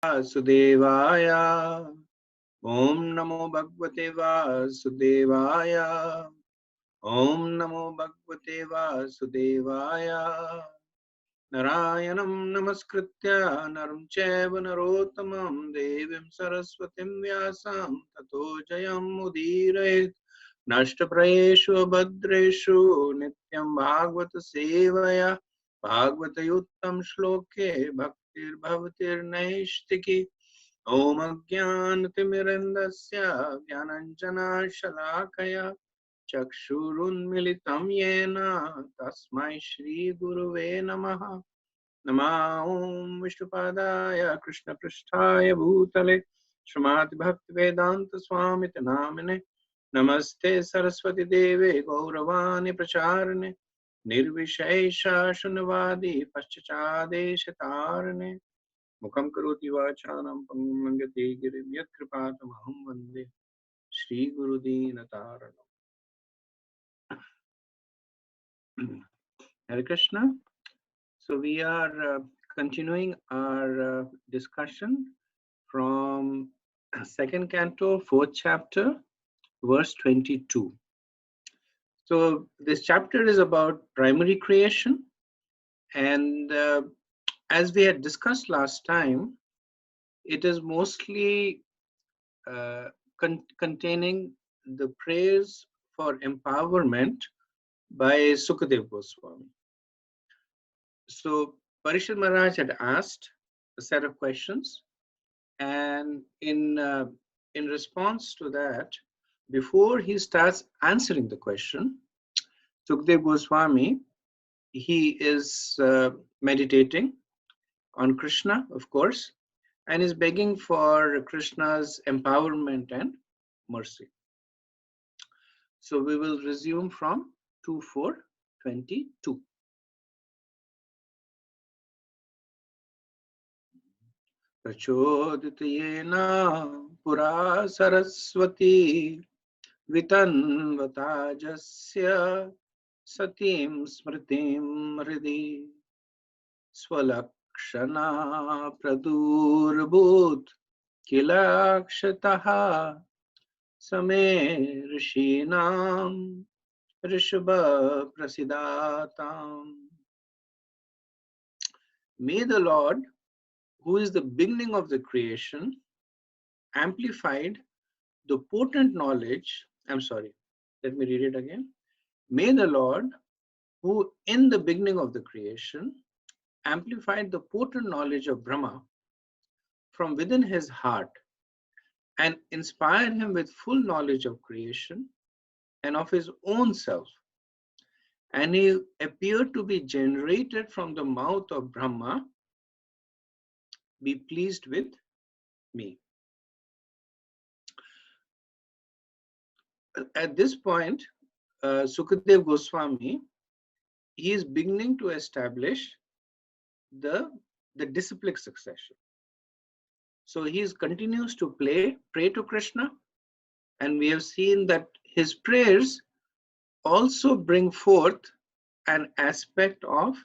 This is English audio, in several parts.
Vasudevaya. Om Namo Bhagavate Vasudevaya. Om Namo Bhagavate Vasudevaya. Narayanam Namaskritya Naram Chaiva Narottamam Devim Saraswatim Vyasam Tato Jayam Udirayet Nashtaprayeshu Abhadreshu Nityam Bhagavata Sevaya Bhagavata Yuttam Shloke Bhaktir Bhavatir Naishtiki Om Ajnanatimirandasya Jnananjana Shalakaya Chakshurunmilitam Yena Tasmai Shri Guruve Namaha Nama Om Vishnupadaya Krishna Pristhaya Bhutale Srimad Bhaktivedanta Swami Namine Namaste Saraswati Deve Gauravani Pracharane Nirvishesha Shunavadi Paschachadeshatarane Mukam Karoti Vachanam Pangum Langati Girim Yat Kripatam Aham Vande Shri Guru Dinataranam. Hare Krishna. So we are continuing our discussion from second canto, fourth chapter, verse 22. So this chapter is about primary creation, and as we had discussed last time, it is mostly containing the prayers for empowerment by Sukadev Goswami. So Parishad Maharaj had asked a set of questions, and in response to that, before he starts answering the question, Sukadev Goswami, he is meditating on Krishna, of course, and is begging for Krishna's empowerment and mercy. So we will resume from 2:4:22. Prachoditayena pura saraswati vitanvatajasya satim smritim hridi swalakshana pradurbhut kilakshataha same rishinam rishabha prasidatam. May the Lord, who is the beginning of the creation, amplified the potent knowledge. Let me read it again. May the Lord, who in the beginning of the creation amplified the potent knowledge of Brahma from within his heart and inspired him with full knowledge of creation and of his own self, and he appeared to be generated from the mouth of Brahma, be pleased with me. At this point, Sukadev Goswami, he is beginning to establish the disciplic succession. So he continues to pray to Krishna, and we have seen that his prayers also bring forth an aspect of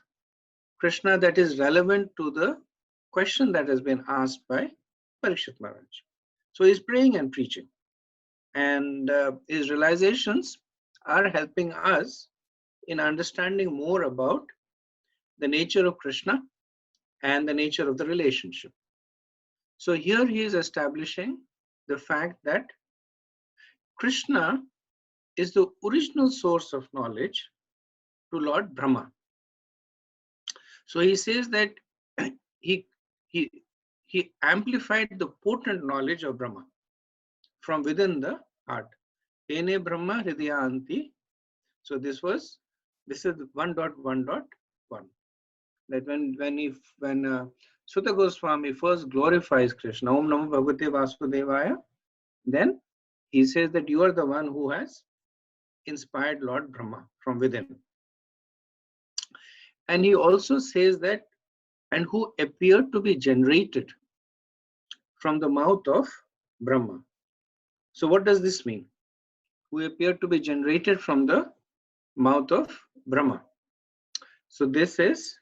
Krishna that is relevant to the question that has been asked by Parikshit Maharaj. So he's praying and preaching, and his realizations are helping us in understanding more about the nature of Krishna and the nature of the relationship. So here he is establishing the fact that Krishna is the original source of knowledge to Lord Brahma. So he says that he amplified the potent knowledge of Brahma from within the heart. Tene Brahma Hridayanti. So this is 1.1.1. That when Sutta Goswami first glorifies Krishna, Om Namo Bhagavate Vasudevaya, then he says that you are the one who has inspired Lord Brahma from within. And he also says that, and who appeared to be generated from the mouth of Brahma. So what does this mean? Who appeared to be generated from the mouth of Brahma. So this is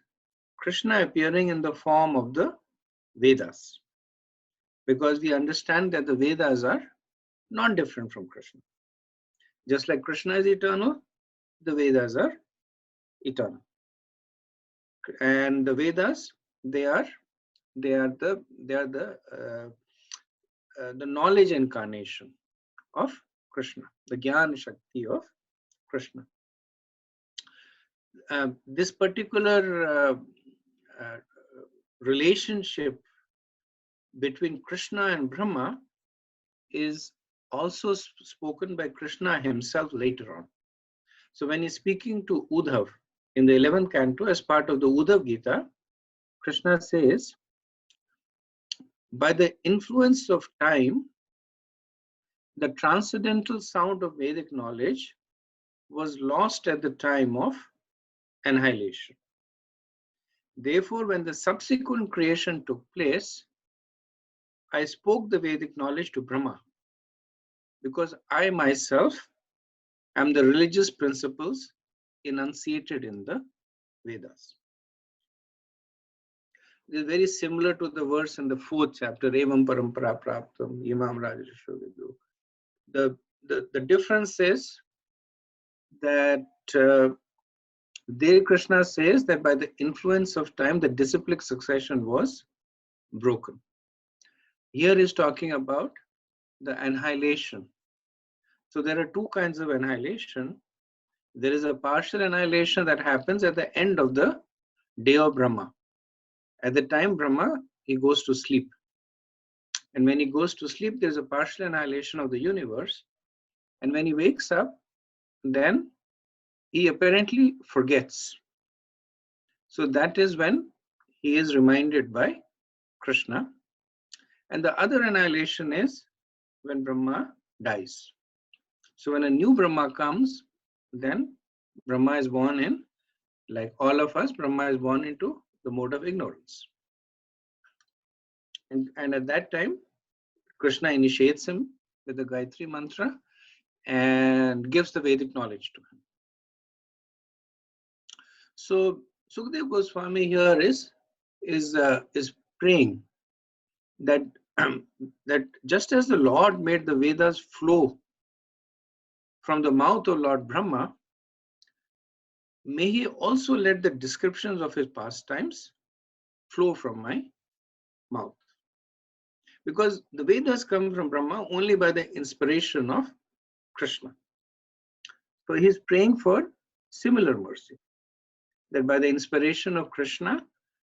Krishna appearing in the form of the Vedas. because we understand that the Vedas are not different from Krishna. Just like Krishna is eternal, the Vedas are eternal. And the Vedas, they are the knowledge incarnation of Krishna, the Gyan Shakti of Krishna. This particular relationship between Krishna and Brahma is also spoken by Krishna himself later on. So when he's speaking to Uddhav in the 11th canto as part of the Uddhav Gita, Krishna says, by the influence of time, the transcendental sound of Vedic knowledge was lost at the time of annihilation. Therefore, when the subsequent creation took place, I spoke the Vedic knowledge to Brahma, because I myself am the religious principles enunciated in the Vedas. It is very similar to the verse in the 4th chapter, Evam Parampara Praptam, Imam Rajashu Vidu. The difference is that there Krishna says that by the influence of time, the disciplic succession was broken. Here is talking about the annihilation. So there are two kinds of annihilation. There is a partial annihilation that happens at the end of the day of Brahma. At the time Brahma, he goes to sleep. And when he goes to sleep, there's a partial annihilation of the universe. And when he wakes up, then he apparently forgets. So that is when he is reminded by Krishna. And the other annihilation is when Brahma dies. So when a new Brahma comes, then Brahma is born in, like all of us, Brahma is born into the mode of ignorance. And at that time, Krishna initiates him with the Gayatri mantra and gives the Vedic knowledge to him. So Sukadeva Goswami here is praying that that just as the Lord made the Vedas flow from the mouth of Lord Brahma, may he also let the descriptions of his pastimes flow from my mouth. Because the Vedas come from Brahma only by the inspiration of Krishna. So he is praying for similar mercy, that by the inspiration of Krishna,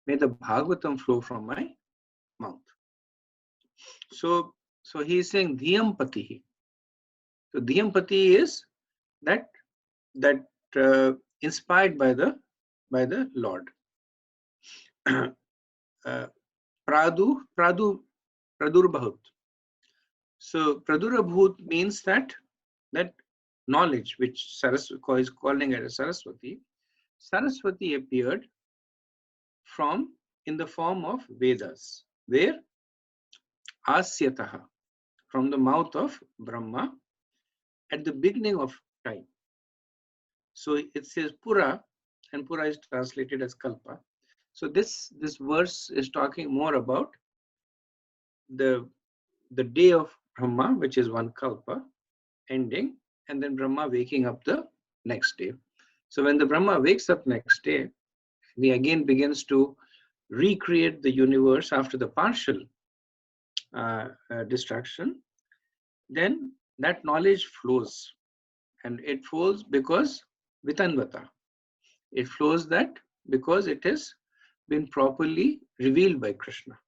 may the Bhagavatam flow from my mouth. So he is saying Dhiyampatihi. So Dhiyampati is that inspired by the Lord. Pradurbhut. So Pradurabhut means that knowledge which Saraswati is calling it as Saraswati. Saraswati appeared in the form of Vedas, where Asyataha, from the mouth of Brahma, at the beginning of time. So it says Pura, and Pura is translated as Kalpa. So this verse is talking more about the day of Brahma, which is one Kalpa, ending, and then Brahma waking up the next day. So when the Brahma wakes up next day, he again begins to recreate the universe after the partial destruction. Then that knowledge flows, and it flows because Vitanvata. It flows that because it has been properly revealed by Krishna.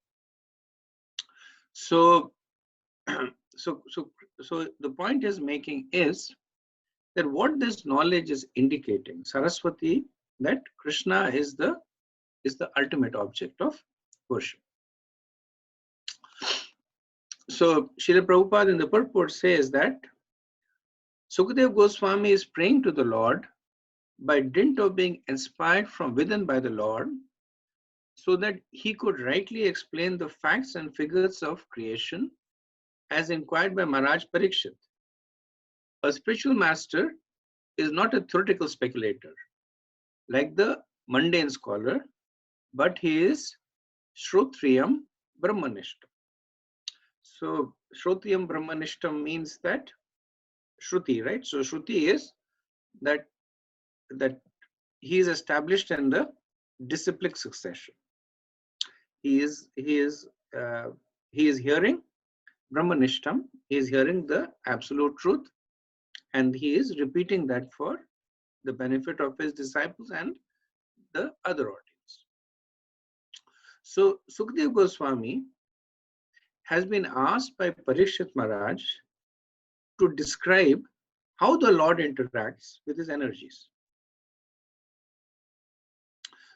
So the point is making is that what this knowledge is indicating, Saraswati, that Krishna is the ultimate object of worship. So Srila Prabhupada in the purport says that Sukadeva Goswami is praying to the Lord by dint of being inspired from within by the Lord, so that he could rightly explain the facts and figures of creation as inquired by Maharaj Parikshit. A spiritual master is not a theoretical speculator like the mundane scholar, but he is Shrotriyam Brahmanishta. So Shrotiyam Brahmanishtam means that Shruti, right? So Shruti is that he is established in the disciplic succession. He is hearing Brahmanishtam. He is hearing the absolute truth, and he is repeating that for the benefit of his disciples and the other audience. So Sukadeva Goswami has been asked by Parikshit Maharaj to describe how the Lord interacts with his energies.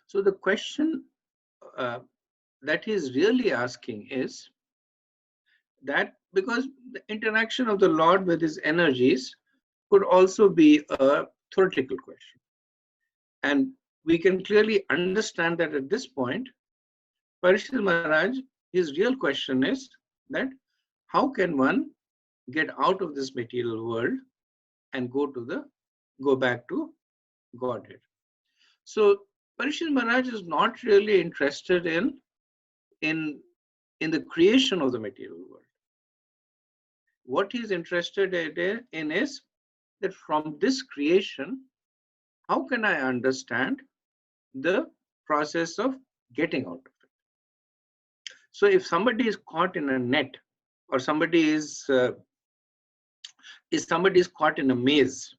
So the question that he is really asking is that, because the interaction of the Lord with his energies could also be a theoretical question. And we can clearly understand that at this point, Parikshit Maharaj, his real question is that how can one get out of this material world and go back to Godhead? So Parikshit Maharaj is not really interested in the creation of the material world. What he is interested in is that from this creation, how can I understand the process of getting out of it? So if somebody is caught in a net, or somebody is caught in a maze,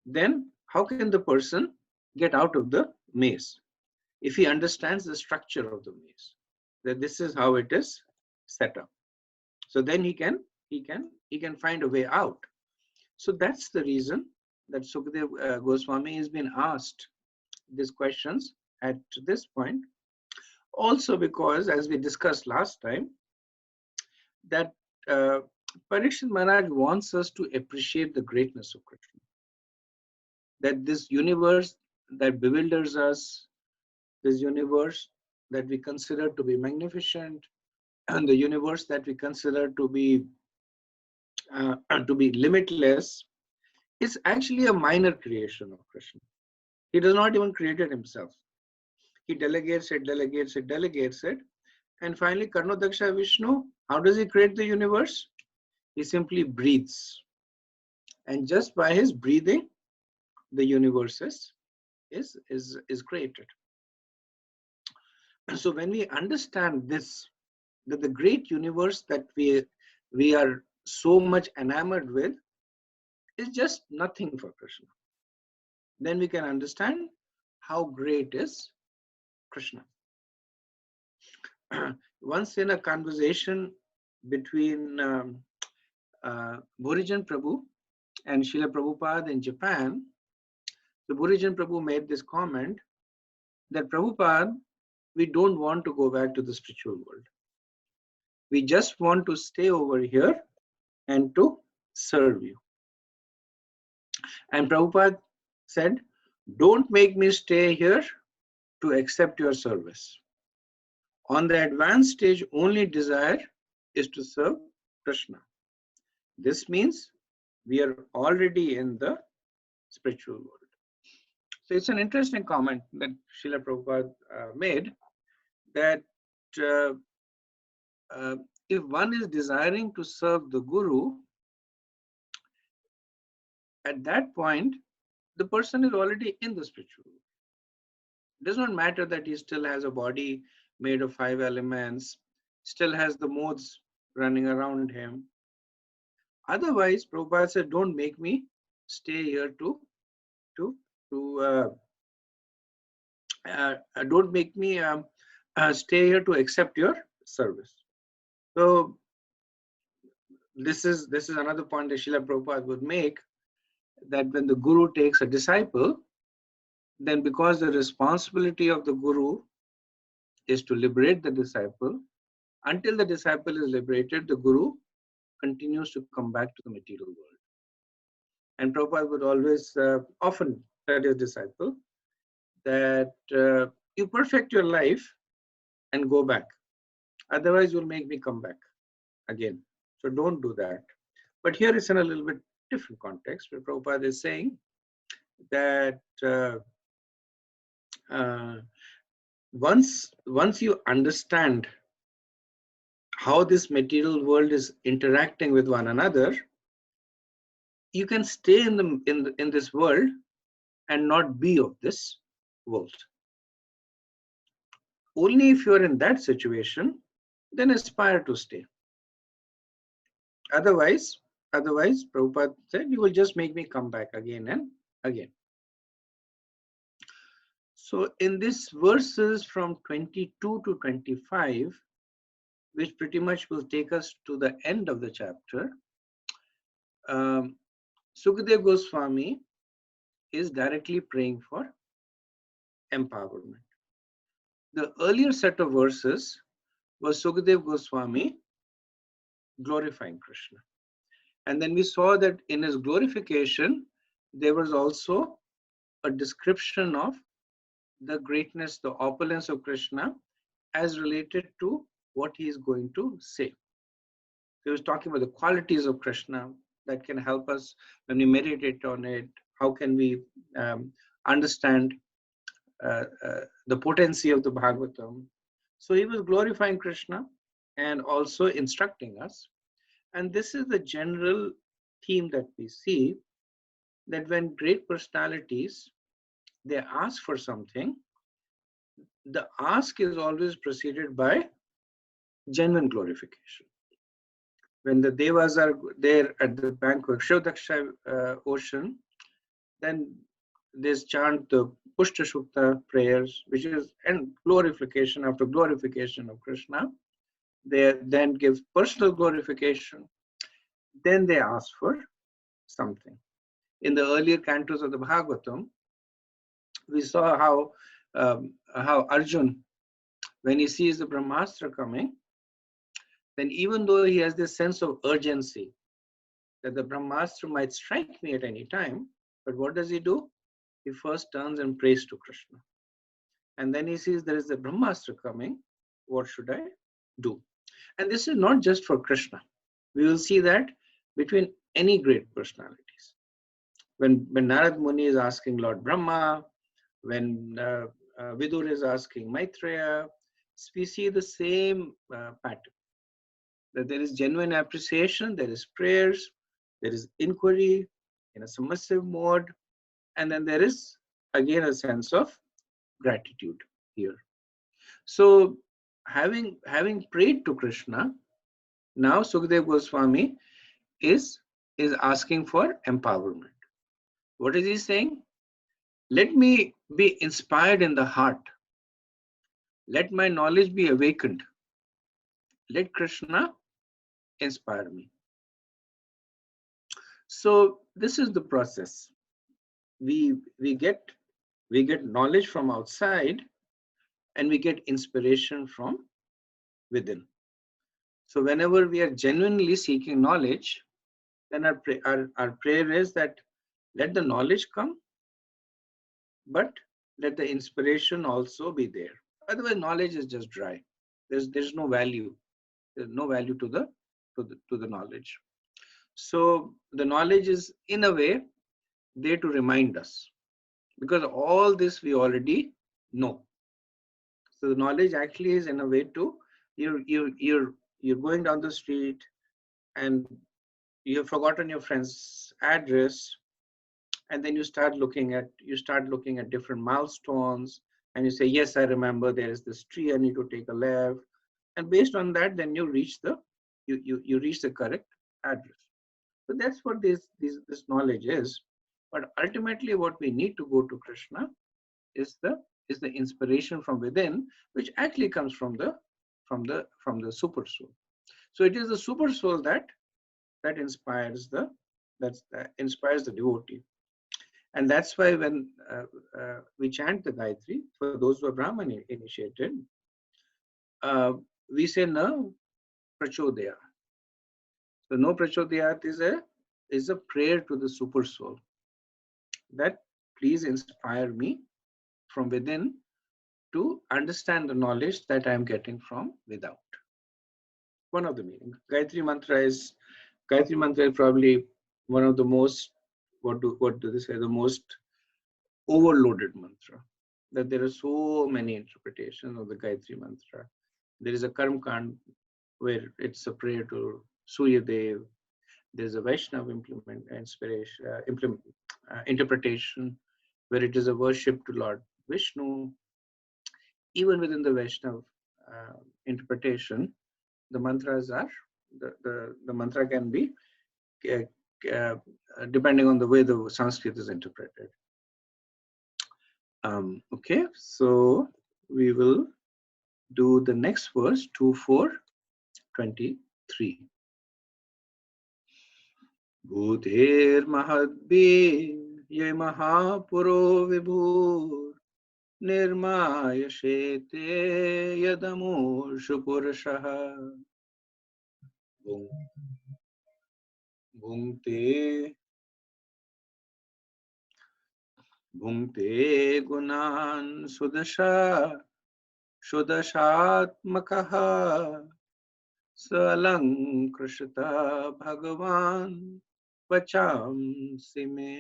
then how can the person get out of the maze if he understands the structure of the maze, that this is how it is set up? So then he can find a way out. So that's the reason that Sukadeva Goswami has been asked these questions at this point. Also because, as we discussed last time, that Parikshit Maharaj wants us to appreciate the greatness of Krishna. That this universe that bewilders us, this universe that we consider to be magnificent, and the universe that we consider to be limitless, is actually a minor creation of Krishna. He does not even create it himself. He delegates it. And finally, Karnodaksha Vishnu, how does he create the universe? He simply breathes. And just by his breathing, the universe is created. So when we understand this, that the great universe that we are so much enamored with is just nothing for Krishna, then we can understand how great is Krishna. Once in a conversation between Bhurijan Prabhu and Srila Prabhupada in Japan, the Bhurijan Prabhu made this comment that, Prabhupada, we don't want to go back to the spiritual world. We just want to stay over here and to serve you. And Prabhupada said, don't make me stay here to accept your service. On the advanced stage, only desire is to serve Krishna. This means we are already in the spiritual world. So it's an interesting comment that Srila Prabhupada made, that if one is desiring to serve the Guru, at that point, the person is already in the spiritual world. It does not matter that he still has a body made of 5 elements, still has the modes running around him. Otherwise, Prabhupada said, don't make me stay here don't make me stay here to accept your service. So this is another point that Srila Prabhupada would make, that when the Guru takes a disciple, then because the responsibility of the Guru is to liberate the disciple, until the disciple is liberated, the Guru continues to come back to the material world. And Prabhupada would always often tell his disciple that you perfect your life and go back. Otherwise, you'll make me come back again. So don't do that. But here it's in a little bit different context, where Prabhupada is saying that once you understand how this material world is interacting with one another, you can stay in this world and not be of this world. Only if you are in that situation, then aspire to stay. Otherwise, Prabhupada said, you will just make me come back again and again. So in these verses from 22 to 25, which pretty much will take us to the end of the chapter, Sukadeva Goswami is directly praying for empowerment. The earlier set of verses was Sukadeva Goswami glorifying Krishna. And then we saw that in his glorification, there was also a description of the greatness, the opulence of Krishna as related to what he is going to say. He was talking about the qualities of Krishna that can help us when we meditate on it. How can we understand the potency of the Bhagavatam? So he was glorifying Krishna and also instructing us. And this is the general theme that we see, that when great personalities, they ask for something, the ask is always preceded by genuine glorification. When the Devas are there at the bank of Shivdaksha ocean, then there's chant the Pushta Shukta prayers, which is and glorification after glorification of Krishna. They then give personal glorification. Then they ask for something. In the earlier cantos of the Bhagavatam, we saw how Arjun, when he sees the Brahmastra coming, then even though he has this sense of urgency that the Brahmastra might strike me at any time, but what does he do? He first turns and prays to Krishna. And then he sees there is a Brahmastra coming. What should I do? And this is not just for Krishna. We will see that between any great personalities. When Narad Muni is asking Lord Brahma, when Vidur is asking Maitreya, we see the same pattern. That there is genuine appreciation, there is prayers, there is inquiry in a submissive mode, and then there is again a sense of gratitude here. So having prayed to Krishna, now Sukadeva Goswami is asking for empowerment. What is he saying? Let me be inspired in the heart. Let my knowledge be awakened. Let Krishna inspire me. So this is the process. We get knowledge from outside, and we get inspiration from within. So whenever we are genuinely seeking knowledge, then our prayer is that let the knowledge come, but let the inspiration also be there. Otherwise, knowledge is just dry. There's no value. There's no value to the knowledge. So the knowledge is in a way there to remind us, because all this we already know. So the knowledge actually is in a way to you're going down the street and you have forgotten your friend's address, and then you start looking at different milestones, and you say, yes, I remember there is this tree, I need to take a left, and based on that, then you reach the correct address. So that's what this knowledge is. But ultimately, what we need to go to Krishna is the inspiration from within, which actually comes from the super soul. So it is the super soul that inspires the devotee. And that's why when we chant the Gayatri, for those who are Brahman initiated, we say no prachodaya. So no prachodayat is a prayer to the super soul, that please inspire me from within to understand the knowledge that I am getting from without. One of the meanings. Gayatri mantra is probably one of the most, what do they say, the most overloaded mantra. That there are so many interpretations of the Gayatri mantra. There is a Karma Kand where it's a prayer to Suryadev. There's a Vaishnava interpretation, where it is a worship to Lord Vishnu. Even within the Vaishnava interpretation, the mantras are the mantra can be uh, depending on the way the Sanskrit is interpreted. Okay, so we will do the next verse, 2:4:23. Bhuter mahadbe ye mahapuro vibhur nirmaya shete yadamo shupurashaha bhungte gunan sudashatmakaha salankrishta bhagavan vachamsi me.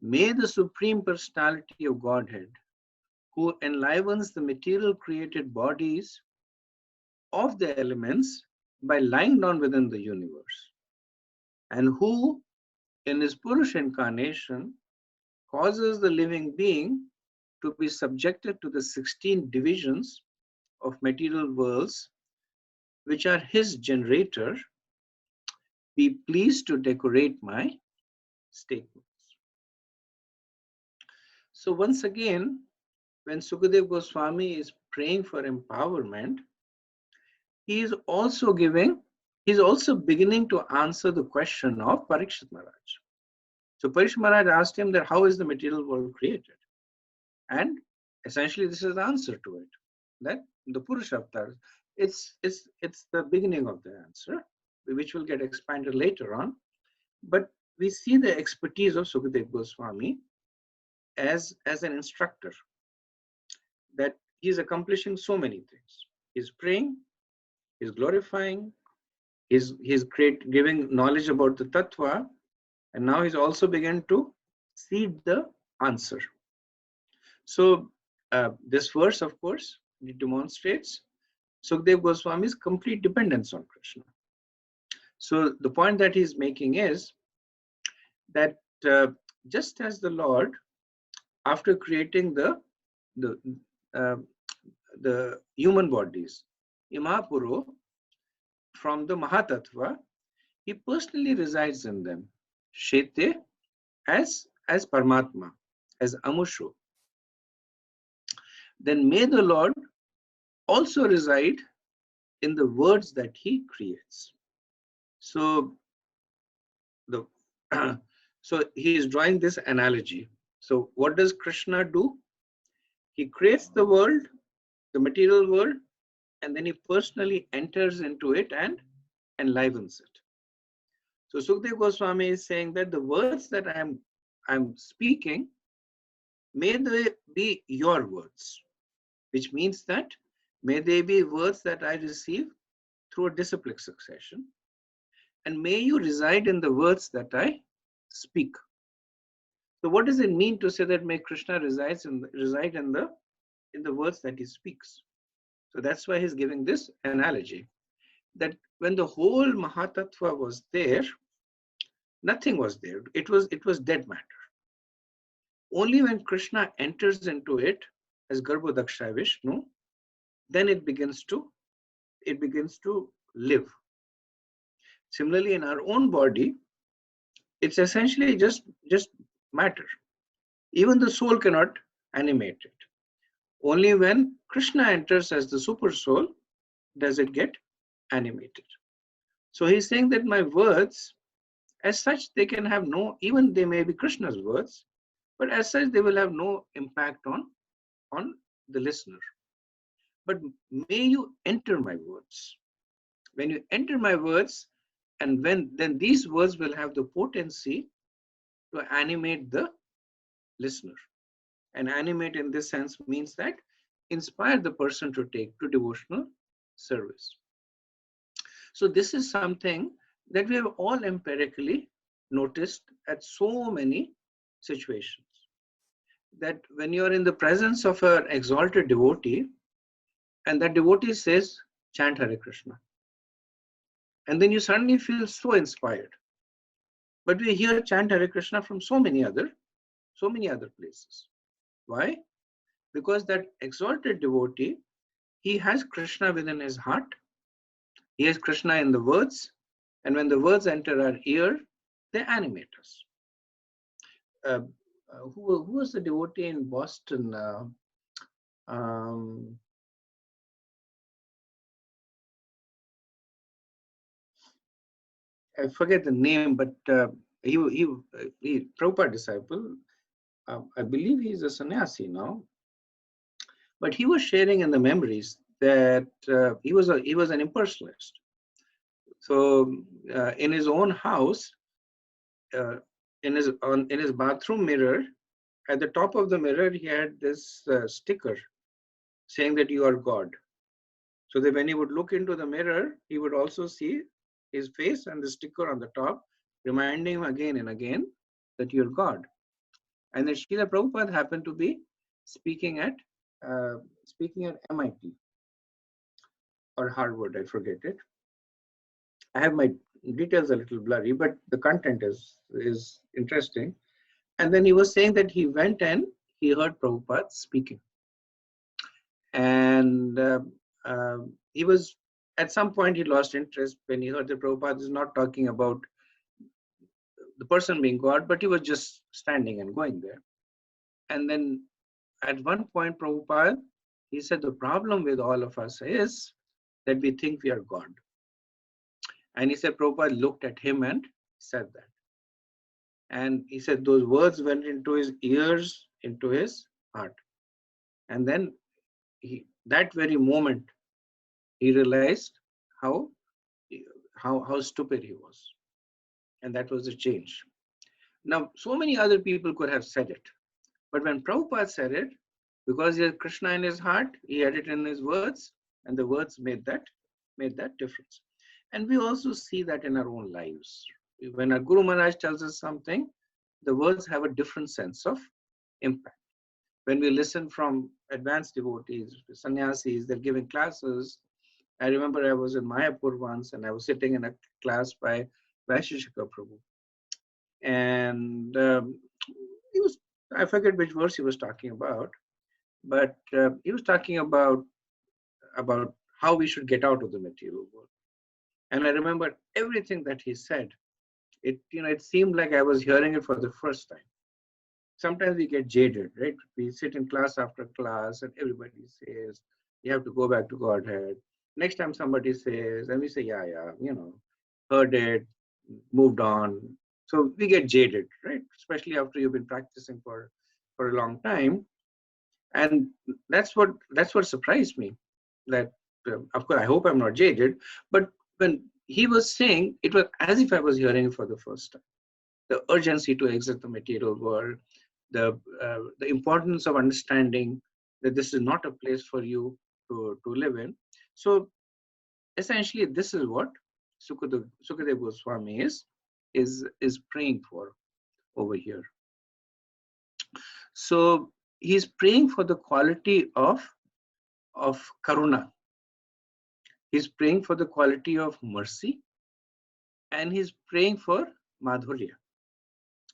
May the Supreme Personality of Godhead, who enlivens the material created bodies of the elements by lying down within the universe, and who, in his Purush incarnation, causes the living being to be subjected to the 16 divisions of material worlds, which are his generator, be pleased to decorate my statements. So once again, when Sukadeva Goswami is praying for empowerment, he is also beginning to answer the question of Parikshit Maharaj. So Parikshit Maharaj asked him that how is the material world created? And essentially this is the answer to it, that the Purusha Avatar, it's the beginning of the answer, which will get expanded later on. But we see the expertise of Sukadeva Goswami as an instructor, that he's accomplishing so many things. He's praying, he's glorifying, he's giving knowledge about the tattva, and now he's also begun to seed the answer. So this verse, of course, it demonstrates Sukadeva Goswami's complete dependence on Krishna. So the point that he's making is that just as the Lord, after creating the human bodies, Imapuro, from the Mahatattva, he personally resides in them. Shete as Paramatma, as Amushu. Then may the Lord also reside in the words that he creates. So so he is drawing this analogy. So what does Krishna do? He creates the world, the material world, and then he personally enters into it and enlivens it. So Sukadeva Goswami is saying that the words that I'm speaking, may they be your words, which means that may they be words that I receive through a disciplic succession, and may you reside in the words that I speak. So what does it mean to say that may Krishna reside in the words that he speaks? So that's why he's giving this analogy, that when the whole Mahatattva was there, nothing was there. It was dead matter. Only when Krishna enters into it as Garbhodaksha Vishnu, then it begins to live. Similarly, in our own body, it's essentially just matter. Even the soul cannot animate it. Only when Krishna enters as the super soul does it get animated. So he's saying that my words, as such, they can have no, even they may be Krishna's words, but as such, they will have no impact on the listener. But may you enter my words. When you enter my words, and then these words will have the potency to animate the listener. And animate in this sense means that inspire the person to take to devotional service. So this is something that we have all empirically noticed at so many situations. That when you're in the presence of an exalted devotee, and that devotee says, chant Hare Krishna. And then you suddenly feel so inspired. But we hear chant Hare Krishna from so many other places. Why? Because that exalted devotee, he has Krishna within his heart. He has Krishna in the words. And when the words enter our ear, they animate us. Uh, who was the devotee in Boston? Um, I forget the name, but he Prabhupada disciple. I believe he's a sannyasi now. But he was sharing in the memories that he was an impersonalist. So in his own house, uh, in his bathroom mirror, at the top of the mirror, he had this sticker saying that you are God. So that when he would look into the mirror, he would also see his face and the sticker on the top, reminding him again and again that you're God. And then Srila Prabhupada happened to be speaking at MIT or Harvard, I forget it. I have my details a little blurry, but the content is interesting. And then he was saying that he went and he heard Prabhupada speaking. And he was, at some point he lost interest when he heard that Prabhupada is not talking about the person being God, but he was just standing and going there. And then at one point, Prabhupada, he said, the problem with all of us is that we think we are God. And he said, Prabhupada looked at him and said that. And he said, those words went into his ears, into his heart. And then that very moment, he realized how stupid he was. And that was the change. Now, so many other people could have said it. But when Prabhupada said it, because he had Krishna in his heart, he had it in his words, and the words made that difference. And we also see that in our own lives. When our Guru Maharaj tells us something, the words have a different sense of impact. When we listen from advanced devotees, sannyasis, they're giving classes. I remember I was in Mayapur once and I was sitting in a class by Vaisheshika Prabhu. And he was, I forget which verse he was talking about, but he was talking about how we should get out of the material world. And I remember everything that he said. It seemed like I was hearing it for the first time. Sometimes we get jaded, right? We sit in class after class and everybody says, you have to go back to Godhead. Next time somebody says, and we say, yeah, heard it, moved on. So we get jaded, right? Especially after you've been practicing for a long time. And that's what surprised me. That, of course, I hope I'm not jaded, but when he was saying, it was as if I was hearing it for the first time. The urgency to exit the material world, the importance of understanding that this is not a place for you to live in. So essentially, this is what Sukadeva Goswami is praying for over here. So he's praying for the quality of karuna. He's praying for the quality of mercy, and he's praying for madhurya.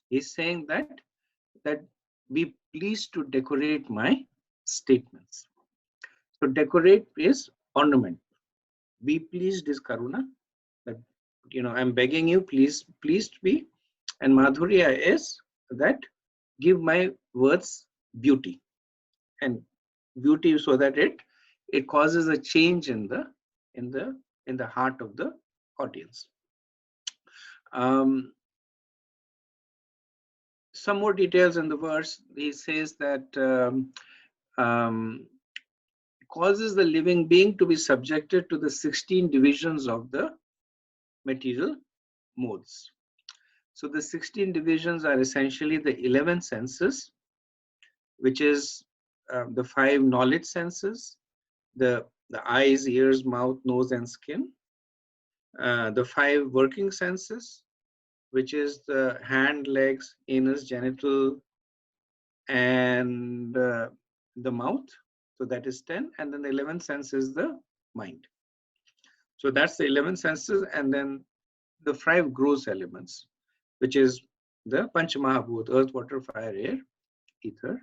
He's saying that be pleased to decorate my statements. So decorate is ornament. Be pleased is karuna. That I'm begging you, please be. And madhurya is that give my words beauty, and beauty so that it causes a change in the heart of the audience. Some more details in the verse. He says that causes the living being to be subjected to the 16 divisions of the material modes. So the 16 divisions are essentially the 11 senses, which is the 5 knowledge senses, the eyes, ears, mouth, nose, and skin. The 5 working senses, which is the hand, legs, anus, genital, and the mouth. So that is 10. And then the 11th sense is the mind. So that's the 11 senses, and then the 5 gross elements, which is the Panchamahabhut, earth, water, fire, air, ether.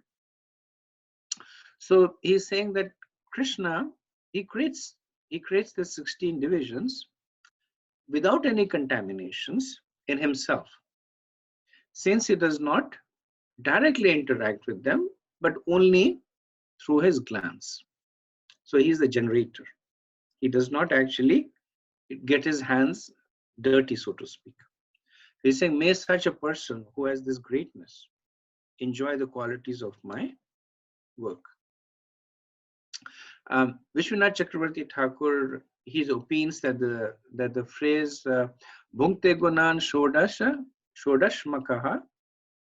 So he's saying that Krishna, he creates the 16 divisions without any contaminations in himself, since he does not directly interact with them, but only through his glance. So he's the generator. He does not actually get his hands dirty, so to speak. He's saying, may such a person who has this greatness enjoy the qualities of my work. Vishwanath Chakravarti Thakur, he opines that the phrase Bhunkte Gunan Shodash Makaha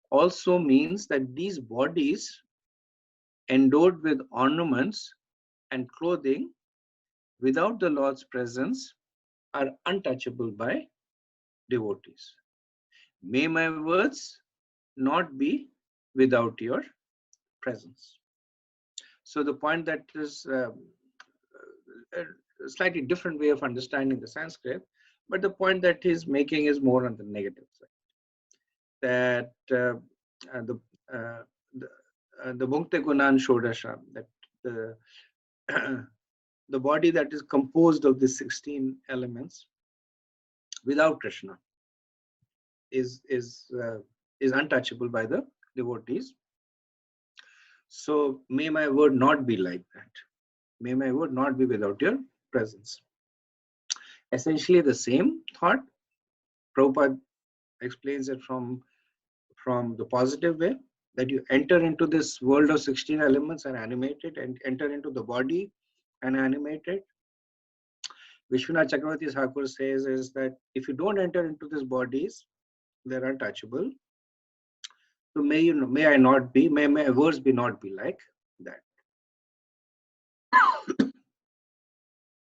also means that these bodies endowed with ornaments and clothing without the Lord's presence are untouchable by devotees. May my words not be without your presence. So the point that is a slightly different way of understanding the Sanskrit, but the point that he's making is more on the negative side. That the Bhunkte Gunan Shodasha, that the body that is composed of the 16 elements without Krishna is untouchable by the devotees. So may my word not be like that. May my word not be without your presence. Essentially the same thought. Prabhupada explains it from the positive way, that you enter into this world of 16 elements and animate it, and enter into the body and animate it. Vishwanath Chakravarti Thakur says is that if you don't enter into these bodies, they're untouchable. So may my words be not be like that.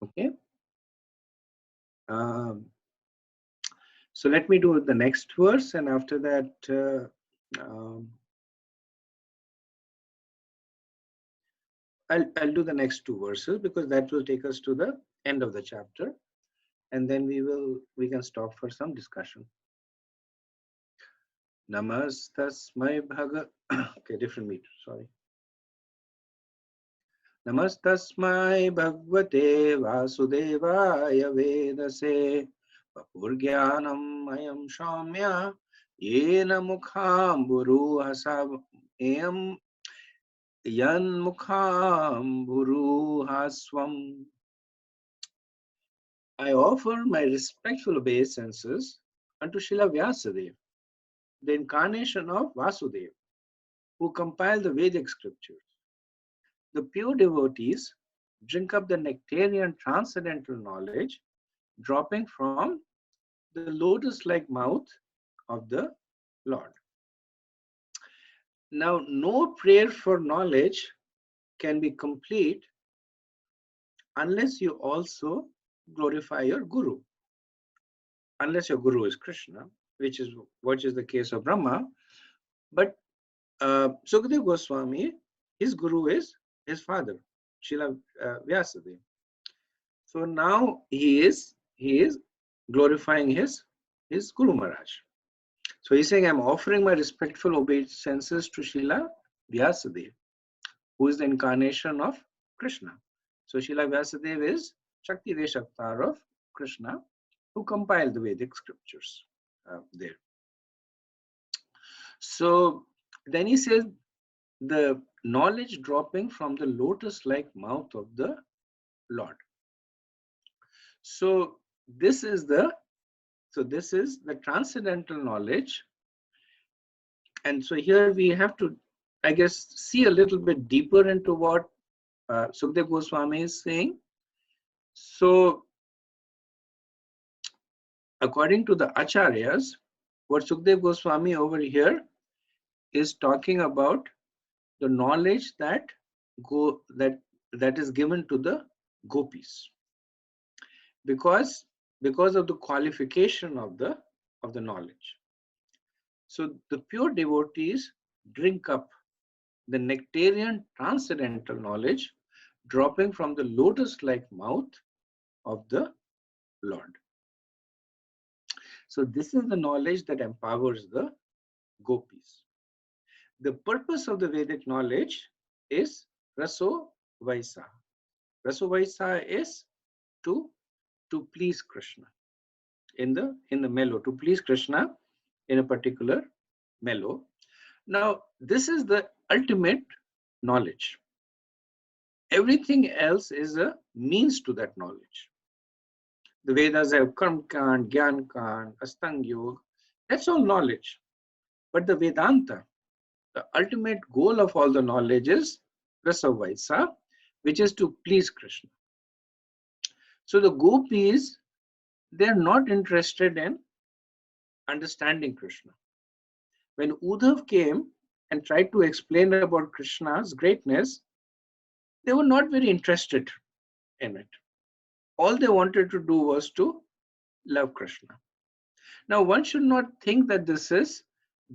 Okay. So let me do the next verse, and after that, I'll do the next 2 verses, because that will take us to the end of the chapter, and then we can stop for some discussion. Namastasmai bhaga. Okay, different meter. Sorry. Namastasmai bhagavate vasudevaya vedase vapurgyanam mayam shaumya yena mukham buru hasam em yan mukham buru haswam. I offer my respectful obeisances unto Srila Vyasadeva, the incarnation of Vasudeva, who compiled the Vedic scriptures. The pure devotees drink up the nectarian transcendental knowledge dropping from the lotus-like mouth of the Lord. Now, no prayer for knowledge can be complete unless you also glorify your Guru. Unless your Guru is Krishna, which is the case of Brahma. But Sukadeva Goswami, his Guru is his father, Srila Vyasadeva. So now he is glorifying his Guru Maharaj. So he's saying, I'm offering my respectful obeisances to Srila Vyasadeva, who is the incarnation of Krishna. So Srila Vyasadeva is Shakti Veshaktar of Krishna, who compiled the Vedic scriptures there. So then he says, the knowledge dropping from the lotus-like mouth of the Lord. So this is the transcendental knowledge. And so here we have to, I guess, see a little bit deeper into what Sukadeva Goswami is saying. So according to the Acharyas, what Sukadeva Goswami over here is talking about the knowledge that is given to the gopis, because of the qualification of the knowledge. So the pure devotees drink up the nectarian transcendental knowledge dropping from the lotus-like mouth of the Lord. So this is the knowledge that empowers the gopis. The purpose of the Vedic knowledge is raso vaisa. Raso vaisa is to please Krishna in the mellow, to please Krishna in a particular mellow. Now, this is the ultimate knowledge. Everything else is a means to that knowledge. The Vedas have Karma Kand, Gyan Kand, Astang Yoga. That's all knowledge. But the Vedanta, the ultimate goal of all the knowledge is Rasa Vaisa, which is to please Krishna. So the gopis, they're not interested in understanding Krishna. When Uddhav came and tried to explain about Krishna's greatness, they were not very interested in it. All they wanted to do was to love Krishna. Now, one should not think that this is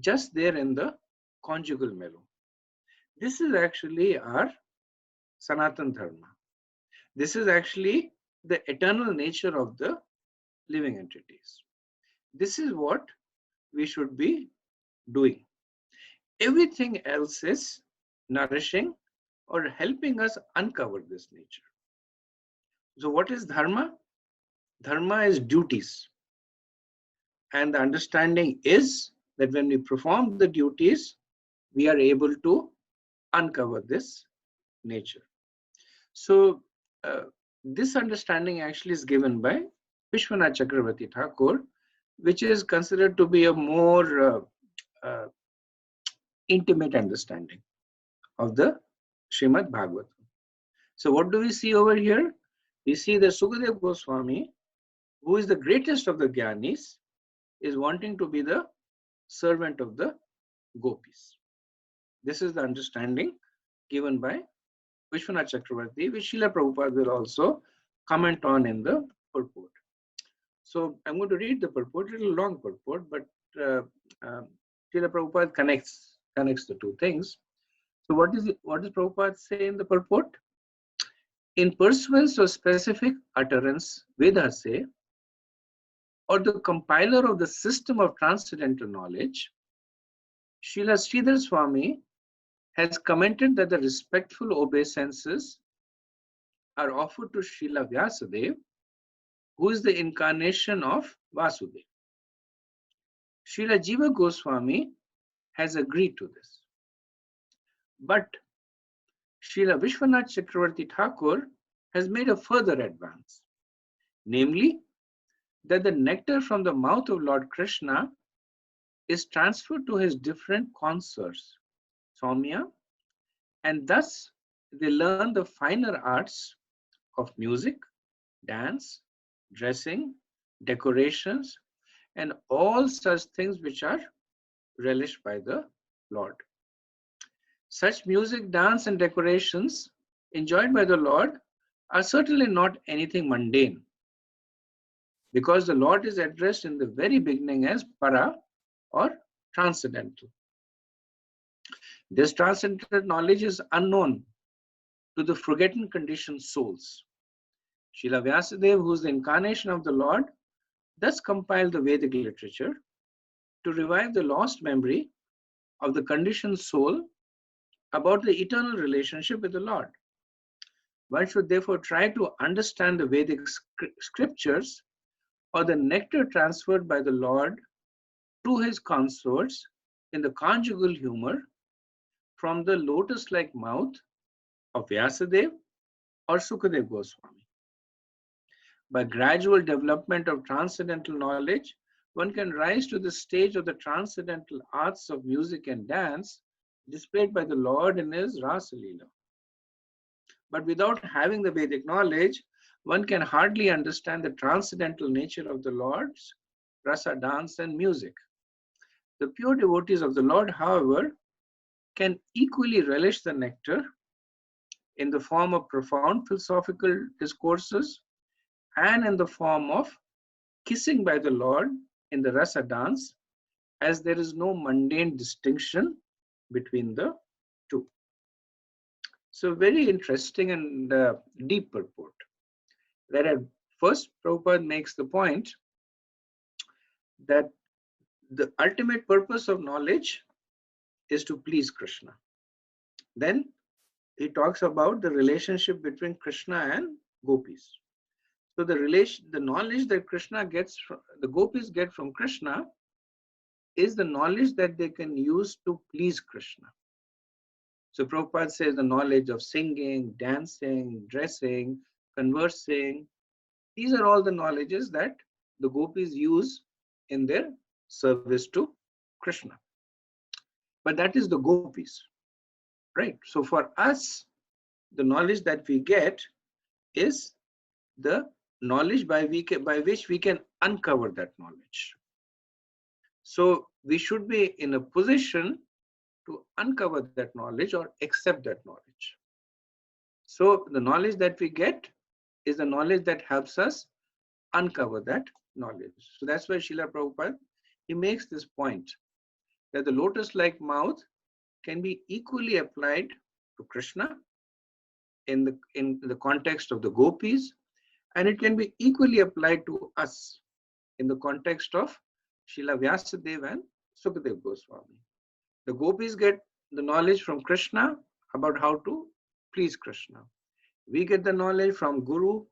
just there in the conjugal mellow. This is actually our Sanatan Dharma. This is actually the eternal nature of the living entities. This is what we should be doing. Everything else is nourishing or helping us uncover this nature. So what is dharma? Dharma is duties. And the understanding is that when we perform the duties, we are able to uncover this nature. So this understanding actually is given by Vishwanath Chakravarti Thakur, which is considered to be a more intimate understanding of the Srimad Bhagavatam. So what do we see over here? We see that Sukadev Goswami, who is the greatest of the Gyanis, is wanting to be the servant of the gopis. This is the understanding given by Vishwanath Chakravarti, which Srila Prabhupada will also comment on in the purport. So I'm going to read the purport, a little long purport, but Srila Prabhupada connects the two things. So what does Prabhupada say in the purport? In pursuance of specific utterance, Vedas say, or the compiler of the system of transcendental knowledge, Srila Sridhar Swami has commented that the respectful obeisances are offered to Srila Vyasadeva, who is the incarnation of Vasudeva. Srila Jiva Goswami has agreed to this. But Srila Vishwanath Chakravarti Thakur has made a further advance, namely that the nectar from the mouth of Lord Krishna is transferred to his different consorts, Saumya, and thus they learn the finer arts of music, dance, dressing, decorations, and all such things which are relished by the Lord. Such music, dance, and decorations enjoyed by the Lord are certainly not anything mundane, because the Lord is addressed in the very beginning as Para or transcendental. This transcendental knowledge is unknown to the forgotten conditioned souls. Srila Vyasadeva, who is the incarnation of the Lord, thus compiled the Vedic literature to revive the lost memory of the conditioned soul about the eternal relationship with the Lord. One should therefore try to understand the Vedic scriptures or the nectar transferred by the Lord to his consorts in the conjugal humor from the lotus-like mouth of Vyasadeva or Sukadev Goswami. By gradual development of transcendental knowledge, one can rise to the stage of the transcendental arts of music and dance displayed by the Lord in his Rasa Leela. But without having the Vedic knowledge, one can hardly understand the transcendental nature of the Lord's rasa, dance, and music. The pure devotees of the Lord, however, can equally relish the nectar in the form of profound philosophical discourses and in the form of kissing by the Lord in the rasa dance, as there is no mundane distinction between the two. So very interesting and deep purport. There are First, Prabhupada makes the point that the ultimate purpose of knowledge is to please Krishna. Then he talks about the relationship between Krishna and gopis. So the knowledge that Krishna gets from the gopis get from Krishna is the knowledge that they can use to please Krishna. So Prabhupada says the knowledge of singing, dancing, dressing, conversing, these are all the knowledges that the gopis use in their service to Krishna. But that is the gopis, right? So for us, the knowledge that we get is the knowledge by which we can uncover that knowledge. So we should be in a position to uncover that knowledge or accept that knowledge. So the knowledge that we get is the knowledge that helps us uncover that knowledge. So that's why Srila Prabhupada, he makes this point that the lotus-like mouth can be equally applied to Krishna in the context of the gopis, and it can be equally applied to us in the context of Srila Vyasadeva and Sukadeva Goswami. The gopis get the knowledge from Krishna about how to please Krishna. We get the knowledge from Guru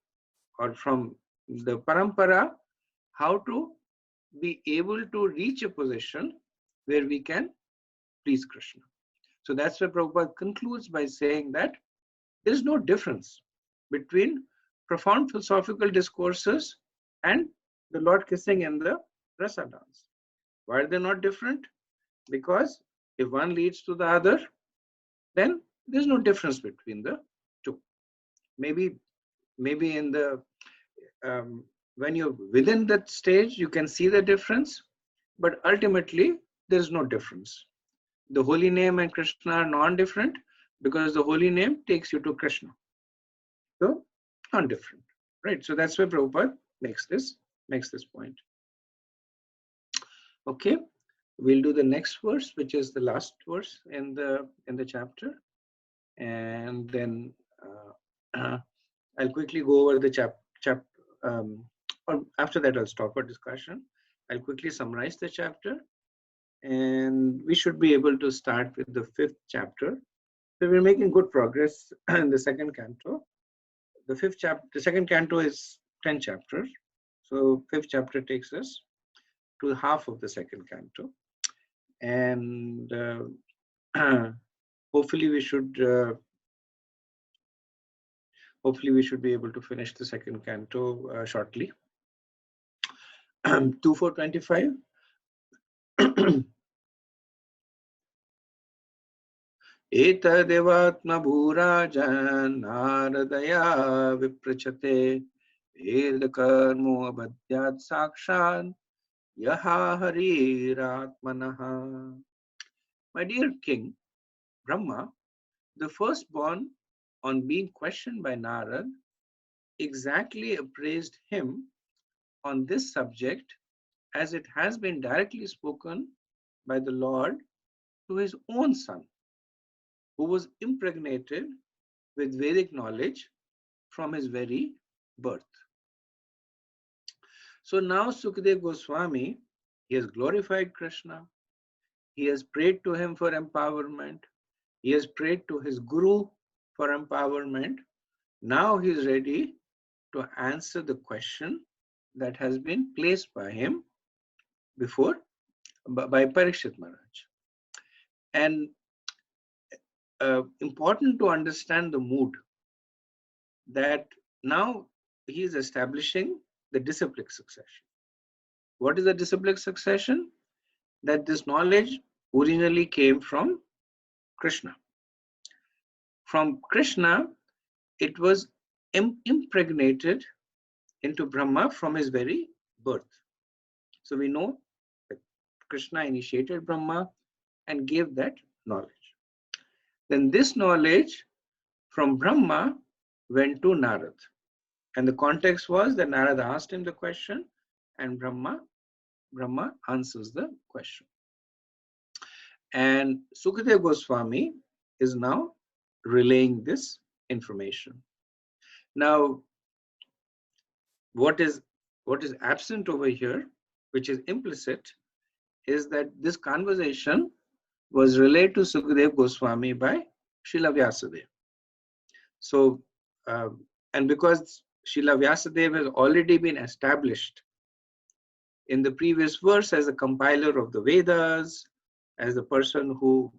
or from the Parampara how to be able to reach a position where we can please Krishna. So that's why Prabhupada concludes by saying that there is no difference between profound philosophical discourses and the Lord kissing in the rasa dance. Why are they not different? Because if one leads to the other, then there's no difference between the two. Maybe in the when you're within that stage, you can see the difference, but ultimately there's no difference. The holy name and Krishna are non-different because the holy name takes you to Krishna. So non-different, right? So that's why Prabhupada makes this point. Okay, we'll do the next verse, which is the last verse in the chapter, and then I'll quickly go over the or after that I'll stop our discussion. I'll quickly summarize the chapter, and we should be able to start with the 5th chapter. So we're making good progress in the second canto. The second canto is 10 chapters. So 5th chapter takes us to half of the second canto, and hopefully we should be able to finish the second canto shortly. 2.4.25. Etadevatma bhurajan naradaya viprachate veda karmo abhadyat sakshan yaha hariratmanaha. My dear king, Brahma, the firstborn, on being questioned by Narad, exactly appraised him on this subject as it has been directly spoken by the Lord to his own son, who was impregnated with Vedic knowledge from his very birth. So now Sukadeva Goswami, he has glorified Krishna, he has prayed to him for empowerment, he has prayed to his Guru for empowerment. Now he is ready to answer the question that has been placed by him before by Parikshit Maharaj. And important to understand the mood that now he is establishing the disciplic succession. What is the disciplic succession? That this knowledge originally came from Krishna. From Krishna, it was impregnated into Brahma from his very birth. So we know that Krishna initiated Brahma and gave that knowledge. Then this knowledge from Brahma went to Narad. And the context was that Narad asked him the question and Brahma answers the question. And Sukadeva Goswami is now relaying this information. Now, what is absent over here, which is implicit, is that this conversation was relayed to Sukadev Goswami by Srila Vyasadeva. So, and because Srila Vyasadeva has already been established in the previous verse as a compiler of the Vedas, as the person who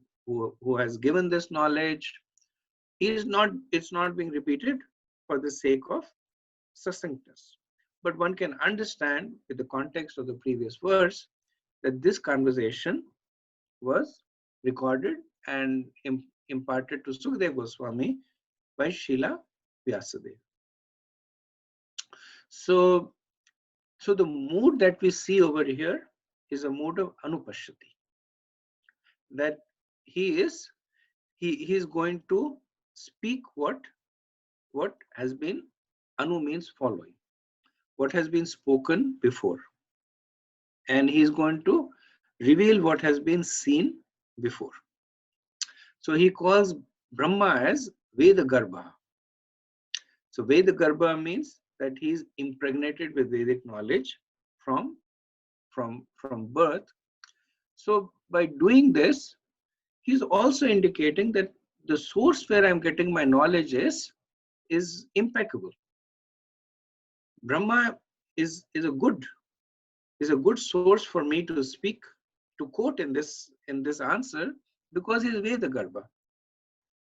has given this knowledge, it's not being repeated for the sake of succinctness. But one can understand with the context of the previous verse that this conversation was recorded and imparted to Sukadeva Goswami by Srila Vyasadeva. So the mood that we see over here is a mood of anupashyati. That he is going to speak what has been, anu means following, what has been spoken before, and he is going to reveal what has been seen before. So he calls Brahma as Veda Garbha. So Veda Garbha means that he is impregnated with Vedic knowledge from birth. So by doing this, he's also indicating that the source where I'm getting my knowledge is impeccable. Brahma is a good source for me to speak, to quote in this answer, because he is Veda Garbha,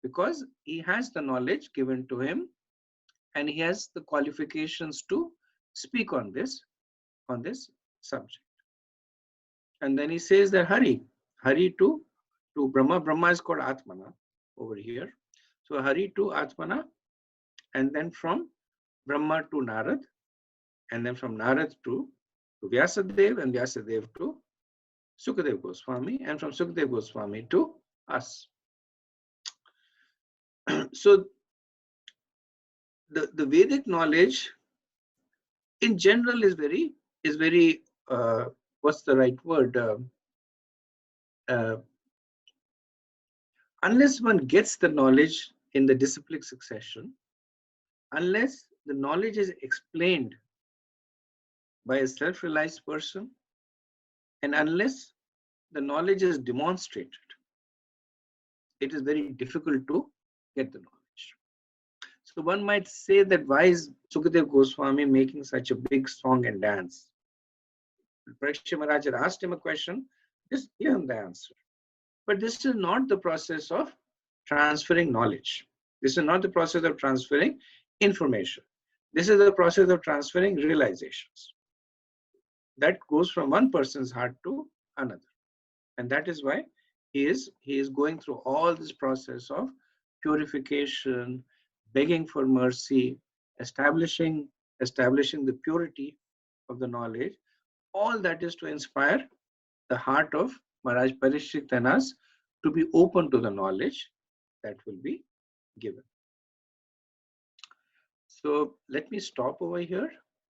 because he has the knowledge given to him and he has the qualifications to speak on this subject. And then he says that Hari to Brahma is called Atmana over here. So Hari to Atmana, and then from Brahma to Narad, and then from Narad to Vyasadeva, and Vyasadeva to Sukadeva Goswami, and from Sukadeva Goswami to us. So the Vedic knowledge in general is very what's the right word? Unless one gets the knowledge in the disciplic succession, unless the knowledge is explained by a self-realized person, and unless the knowledge is demonstrated, it is very difficult to get the knowledge. So one might say that why is Sukadeva Goswami making such a big song and dance? Parikshit Maharaj had asked him a question, just give him the answer. But this is not the process of transferring knowledge. This is not the process of transferring information. This is the process of transferring realizations. That goes from one person's heart to another. And that is why he is going through all this process of purification, begging for mercy, establishing the purity of the knowledge. All that is to inspire the heart of Maharaj Parikshit and us to be open to the knowledge that will be given. So let me stop over here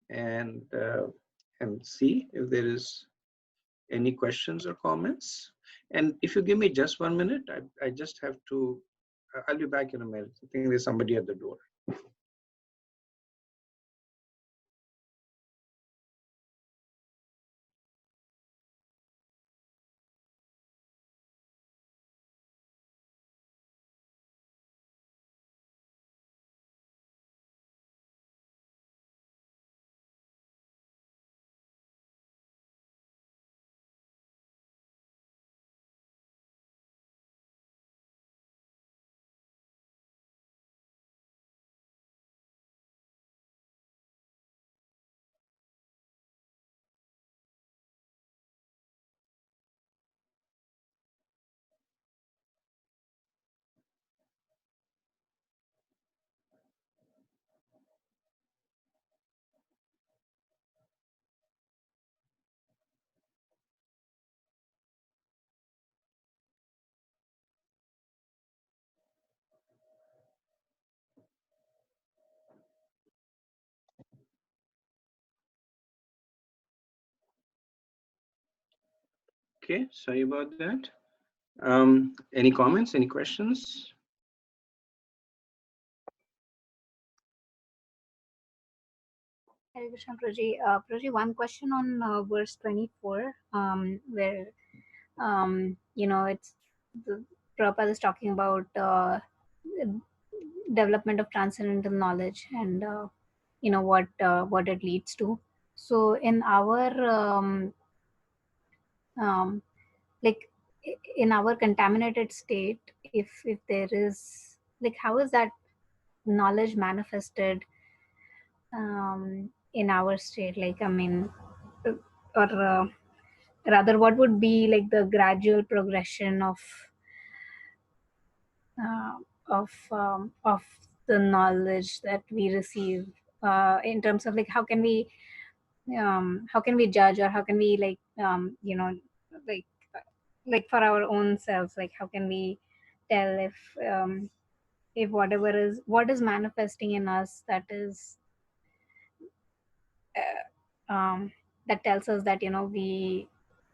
and see if there is any questions or comments. And if you give me just 1 minute, I just have to, I'll be back in a minute. I think there's somebody at the door. Okay, sorry about that. Any comments, any questions? Hare Krishna, Praji. Praji, one question on verse 24, where it's the Prabhupada is talking about development of transcendental knowledge and what it leads to. So in our um, like in our contaminated state, if there is, like, how is that knowledge manifested in our state? Like, I mean, or rather, what would be like the gradual progression uh, of the knowledge that we receive, in terms of, like, how can we judge, or how can we, like, like for our own selves, like, how can we tell if what is manifesting in us, that is that tells us that we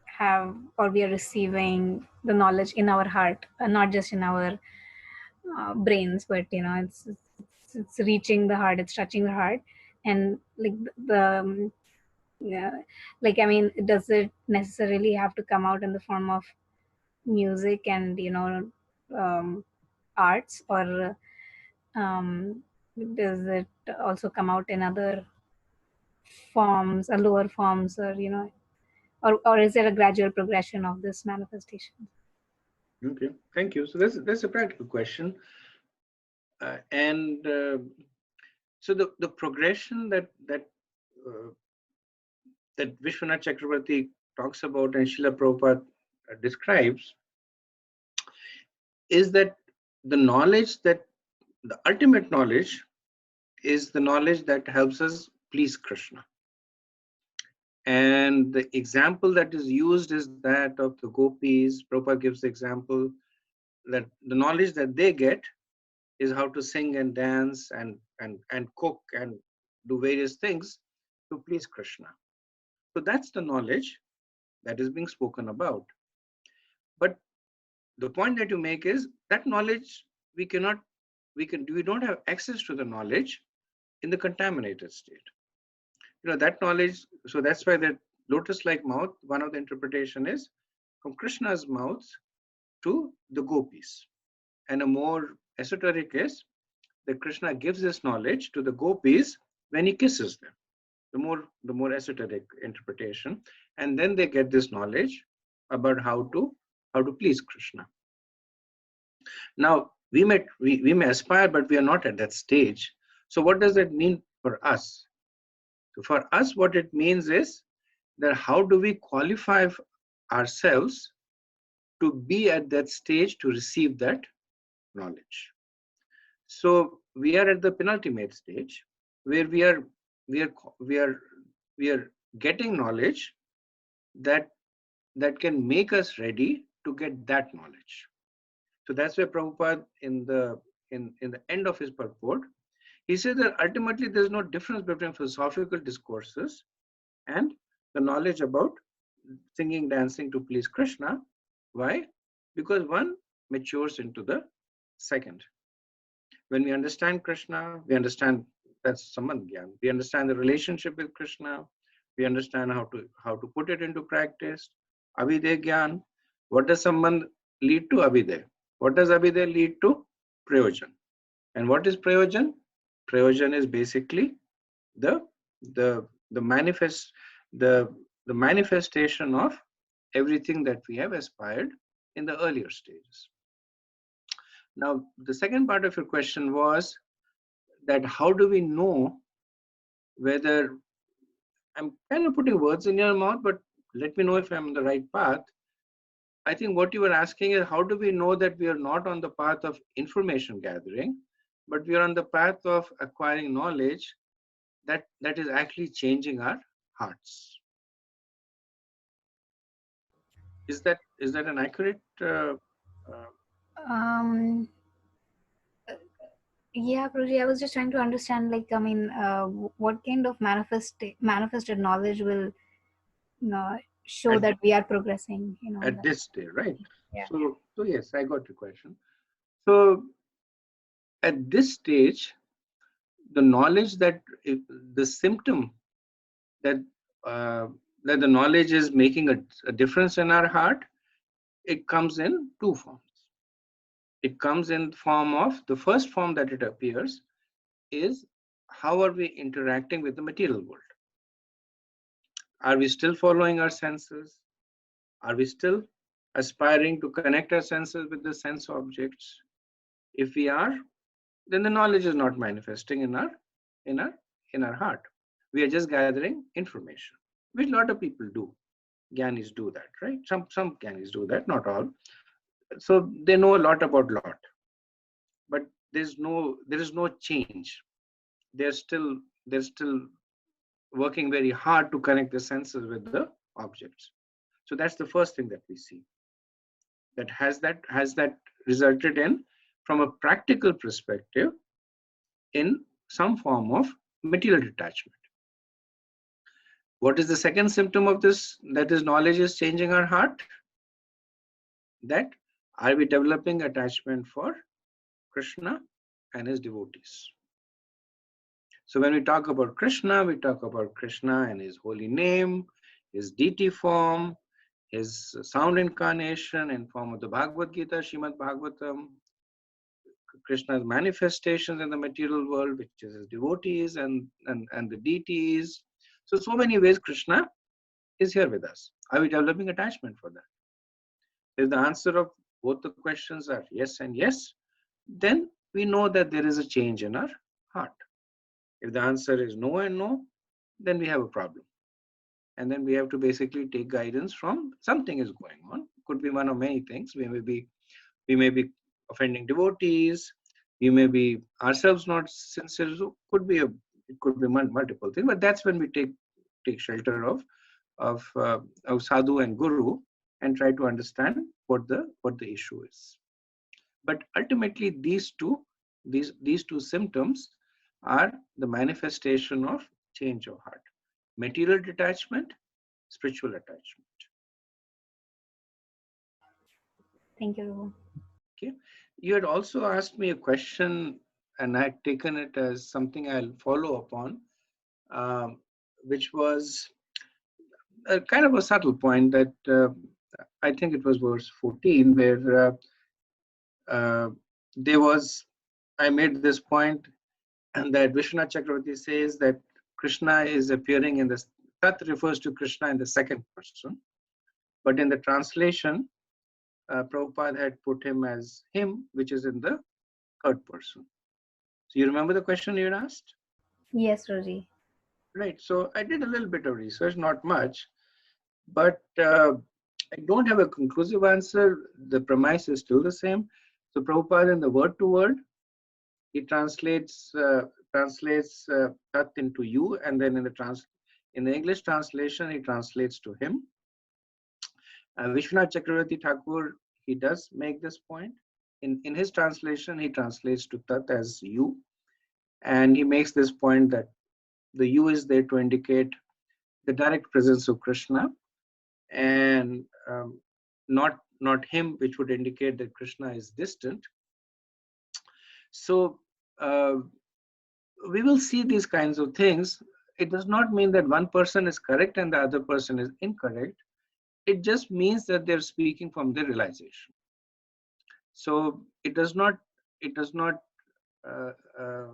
have, or we are receiving the knowledge in our heart, not just in our brains, but it's reaching the heart, it's touching the heart. And like yeah, like, I mean, does it necessarily have to come out in the form of music and um, arts, or does it also come out in other forms, or lower forms, or or is there a gradual progression of this manifestation? Okay, thank you. So that's a practical question, and so the progression uh, that Vishwanath Chakravarti talks about and Srila Prabhupada describes is that the knowledge, that the ultimate knowledge is the knowledge that helps us please Krishna. And the example that is used is that of the gopis. Prabhupada gives the example that the knowledge that they get is how to sing and dance and cook and do various things to please Krishna. So that's the knowledge that is being spoken about. But the point that you make is that knowledge we don't have access to the knowledge in the contaminated state. That knowledge, so that's why that lotus-like mouth, one of the interpretation is from Krishna's mouth to the gopis. And a more esoteric is that Krishna gives this knowledge to the gopis when he kisses them. The more esoteric interpretation, and then they get this knowledge about how to please Krishna. Now we may aspire, but we are not at that stage. So what does that mean for us? So for us, what it means is that how do we qualify ourselves to be at that stage to receive that knowledge? So we are at the penultimate stage where we are getting knowledge that can make us ready to get that knowledge. So that's why Prabhupada in the end of his purport, he says that ultimately there's no difference between philosophical discourses and the knowledge about singing, dancing to please Krishna. Why? Because one matures into the second. When we understand Krishna, we understand that's Sambandh Gyan. We understand the relationship with Krishna. We understand how to put it into practice. Abhiday Gyan. What does Sambandh lead to? Abhiday. What does Abhiday lead to? Prayojan. And what is Prayojan? Prayojan is basically the manifest the manifestation of everything that we have aspired in the earlier stages. Now, the second part of your question was that how do we know whether, I'm kind of putting words in your mouth, but let me know if I'm on the right path. I think what you were asking is how do we know that we are not on the path of information gathering, but we are on the path of acquiring knowledge that is actually changing our hearts. Is that an accurate? Um, yeah, Prabhuji, I was just trying to understand, like, I mean, what kind of manifested knowledge will show that we are progressing, At this stage, right? Yeah. So yes, I got your question. So at this stage, the knowledge that the symptom that uh, that the knowledge is making a difference in our heart, it comes in two forms. It comes in form of, the first form that it appears is, how are we interacting with the material world? Are we still following our senses? Are we still aspiring to connect our senses with the sense objects? If we are, then the knowledge is not manifesting in our in our in our heart. We are just gathering information, which a lot of people do. Gyanis do that, right? Some Gyanis do that, not all. So they know a lot about lot, but there is no change. They're still working very hard to connect the senses with the objects. So that's the first thing that we see. That has that resulted in, from a practical perspective, in some form of material detachment. What is the second symptom of this? That is, knowledge is changing our heart. That, are we developing attachment for Krishna and his devotees? So when we talk about Krishna, we talk about Krishna and his holy name, his deity form, his sound incarnation in form of the Bhagavad Gita, Srimad Bhagavatam, Krishna's manifestations in the material world, which is his devotees and the deities. So many ways Krishna is here with us. Are we developing attachment for that? If the answer of both the questions are yes and yes, then we know that there is a change in our heart. If the answer is no and no, then we have a problem. And then we have to basically take guidance from something is going on. Could be one of many things. We may be offending devotees. We may be ourselves not sincere. So it could be multiple things. But that's when we take shelter of sadhu and guru and try to understand what the issue is. But ultimately, these two symptoms are the manifestation of change of heart: material detachment, spiritual attachment. Thank you. Okay. You had also asked me a question, and I had taken it as something I'll follow upon, um, which was a kind of a subtle point that I think it was verse 14, where there was, I made this point, and that Vishwanath Chakravarti says that Krishna is appearing in this. Tat refers to Krishna in the second person, but in the translation, Prabhupada had put him as him, which is in the third person. So you remember the question you had asked? Yes, Roji. Right. So I did a little bit of research, not much, but I don't have a conclusive answer. The premise is still the same. So Prabhupada, in the word to word, he translates Tat into you, and then in the English translation, he translates to him. Vishwanath Chakravarti Thakur, he does make this point. In his translation, he translates to Tat as you, and he makes this point that the you is there to indicate the direct presence of Krishna, and not him, which would indicate that Krishna is distant. So we will see these kinds of things. It does not mean that one person is correct and the other person is incorrect. It just means that they're speaking from their realization. So it does not uh, uh,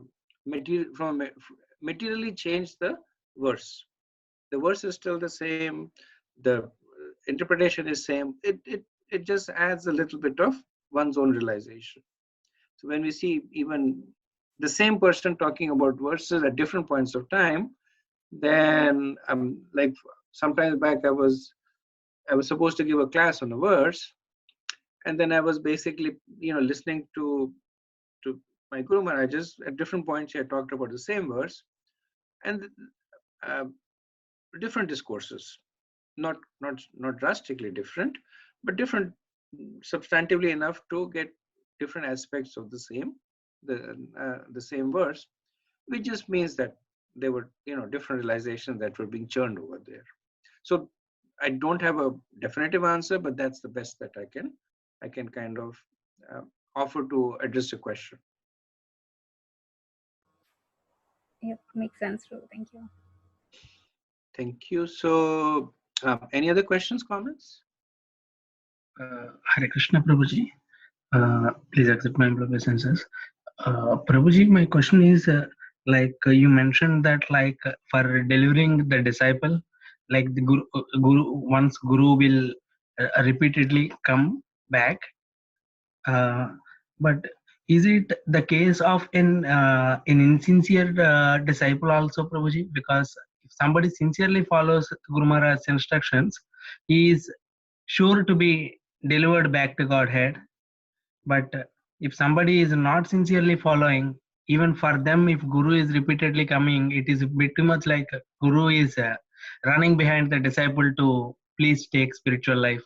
materially change the verse. The verse is still the same. The interpretation is same. It just adds a little bit of one's own realization. So when we see even the same person talking about verses at different points of time, then like sometimes back I was supposed to give a class on a verse, and then I was basically listening to my Guru Maharajas. At different points, he had talked about the same verse, and uh, different discourses, not drastically different, but different substantively enough to get different aspects of the same verse, which just means that there were different realizations that were being churned over there. So I don't have a definitive answer, but that's the best that I can kind of offer to address the question. Yep, makes sense, Ru. Thank you. Thank you. So, any other questions, comments? Hare Krishna, Prabhuji. Please accept my obeisances. Prabhuji, my question is you mentioned that for delivering the disciple, like the guru once guru will repeatedly come back. But is it the case of an insincere disciple also, Prabhuji? Because if somebody sincerely follows Guru Maharaj's instructions, he is sure to be delivered back to Godhead. But if somebody is not sincerely following, even for them, if Guru is repeatedly coming, it is pretty much like Guru is running behind the disciple to please take spiritual life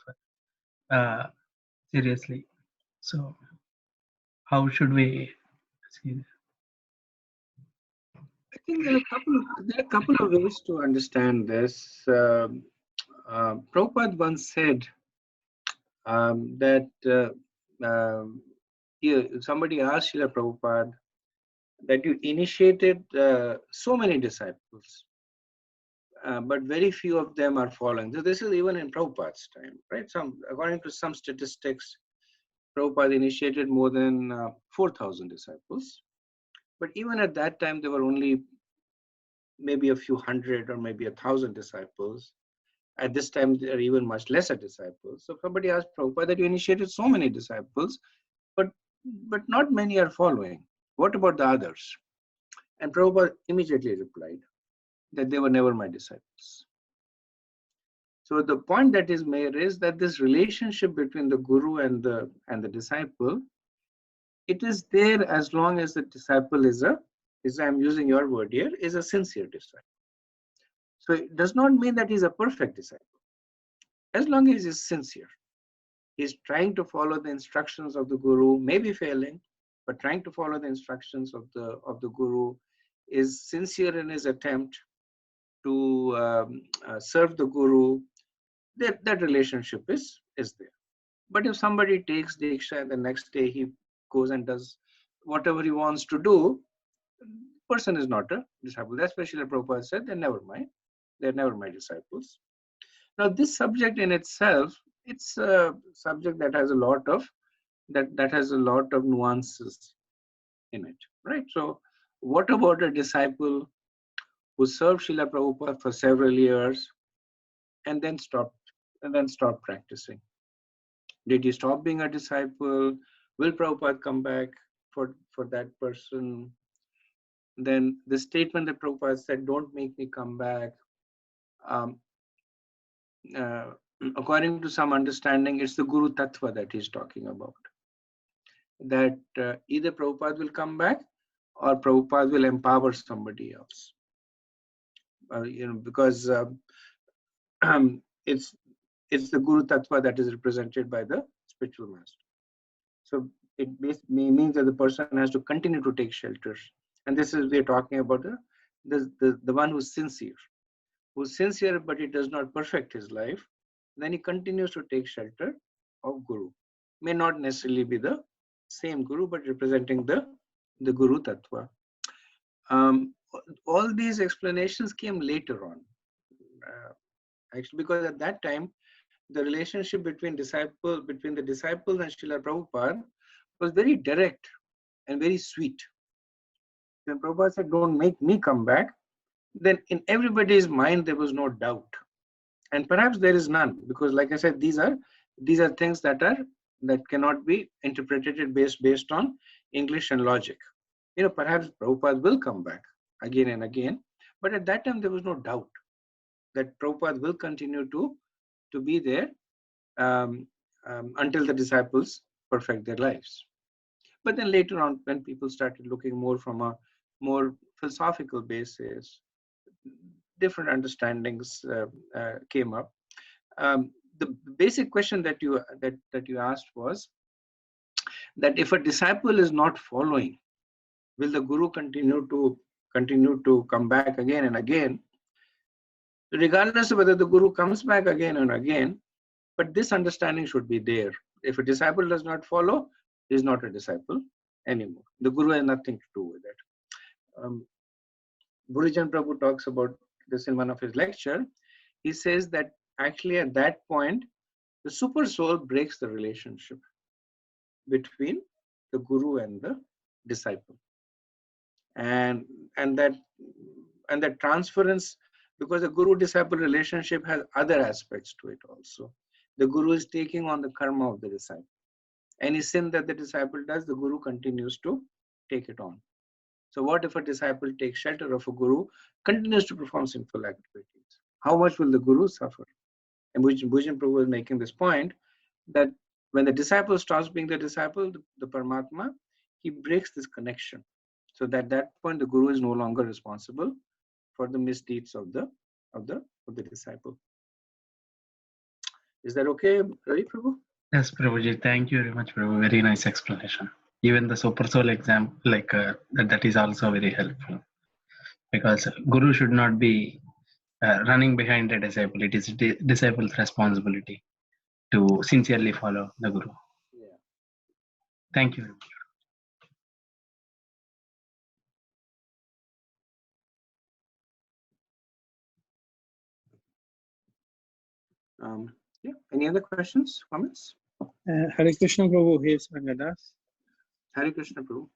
seriously. So, how should we see this? I think there are a couple of ways to understand this. Prabhupada once said that somebody asked Srila Prabhupada that you initiated so many disciples, but very few of them are following. So this is even in Prabhupada's time, right? According to some statistics, Prabhupada initiated more than 4,000 disciples. But even at that time, there were only maybe a few hundred or maybe 1,000 disciples. At this time, there are even much lesser disciples. So somebody asked Prabhupada that you initiated so many disciples, but not many are following. What about the others? And Prabhupada immediately replied that they were never my disciples. So the point that is made is that this relationship between the guru and the disciple, it is there as long as the disciple is I'm using your word here, is a sincere disciple. So it does not mean that he's a perfect disciple. As long as he's sincere, he's trying to follow the instructions of the guru, maybe failing, but trying to follow the instructions of the guru, is sincere in his attempt to serve the guru. That relationship is there. But if somebody takes Diksha and the next day he goes and does whatever he wants to do, the person is not a disciple. That's why Srila Prabhupada said, they're never my disciples. Now, this subject in itself, it's a subject that has a lot of nuances in it, right? So, what about a disciple who served Srila Prabhupada for several years and then stopped practicing? Did he stop being a disciple? Will Prabhupada come back for that person? Then the statement that Prabhupada said, "Don't make me come back." According to some understanding, it's the Guru Tattva that he's talking about. That either Prabhupada will come back or Prabhupada will empower somebody else. Because it's the Guru Tattva that is represented by the spiritual master. So it means that the person has to continue to take shelter. And this is, we're talking about the one who's sincere but he does not perfect his life. Then he continues to take shelter of Guru. May not necessarily be the same Guru, but representing the Guru Tattva. All these explanations came later on. Actually, because at that time, the relationship between the disciples and Srila Prabhupada was very direct and very sweet. When Prabhupada said, "Don't make me come back," then in everybody's mind there was no doubt. And perhaps there is none, because like I said, these are things that cannot be interpreted based on English and logic. Perhaps Prabhupada will come back again and again, but at that time there was no doubt that Prabhupada will continue to be there until the disciples perfect their lives. But then later on, when people started looking more from a more philosophical basis, different understandings came up. The basic question that you asked was that if a disciple is not following, will the guru continue to come back again and again? Regardless of whether the guru comes back again and again, but this understanding should be there. If a disciple does not follow, he is not a disciple anymore. The guru has nothing to do with it. Gurujan Prabhu talks about this in one of his lecture. He says that actually at that point, the super soul breaks the relationship between the guru and the disciple, and that transference, because the guru disciple relationship has other aspects to it also. The guru is taking on the karma of the disciple. Any sin that the disciple does, the guru continues to take it on. So what if a disciple takes shelter of a guru, continues to perform sinful activities? How much will the guru suffer? And Bhujan Prabhu is making this point that when the disciple stops being the disciple, the Paramatma, he breaks this connection. So that point, the guru is no longer responsible for the misdeeds of the disciple. Is that okay, Ravi Prabhu? Yes, Prabhuji. Thank you very much, Prabhu. Very nice explanation. Even the super soul example, like that is also very helpful, because guru should not be running behind a disciple. It is disciple's responsibility to sincerely follow the guru. Yeah. Thank you very much. Yeah. Any other questions, comments? Hare Krishna Prabhu, here's Rangadas. Hare Krishna Prabhu.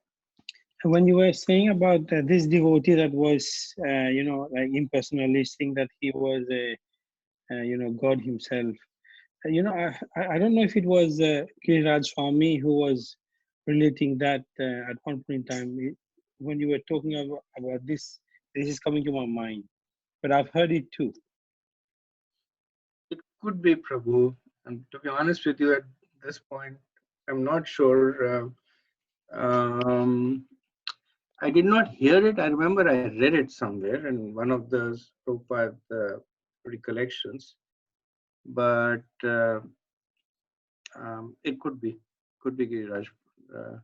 When you were saying about this devotee that was, like impersonally saying that he was God himself. I don't know if it was Giriraj Swami who was relating that at one point in time. When you were talking about this is coming to my mind. But I've heard it too. It could be Prabhu. And to be honest with you, at this point, I'm not sure. I did not hear it. I remember I read it somewhere in one of the Prabhupada recollections, but it could be Giriraj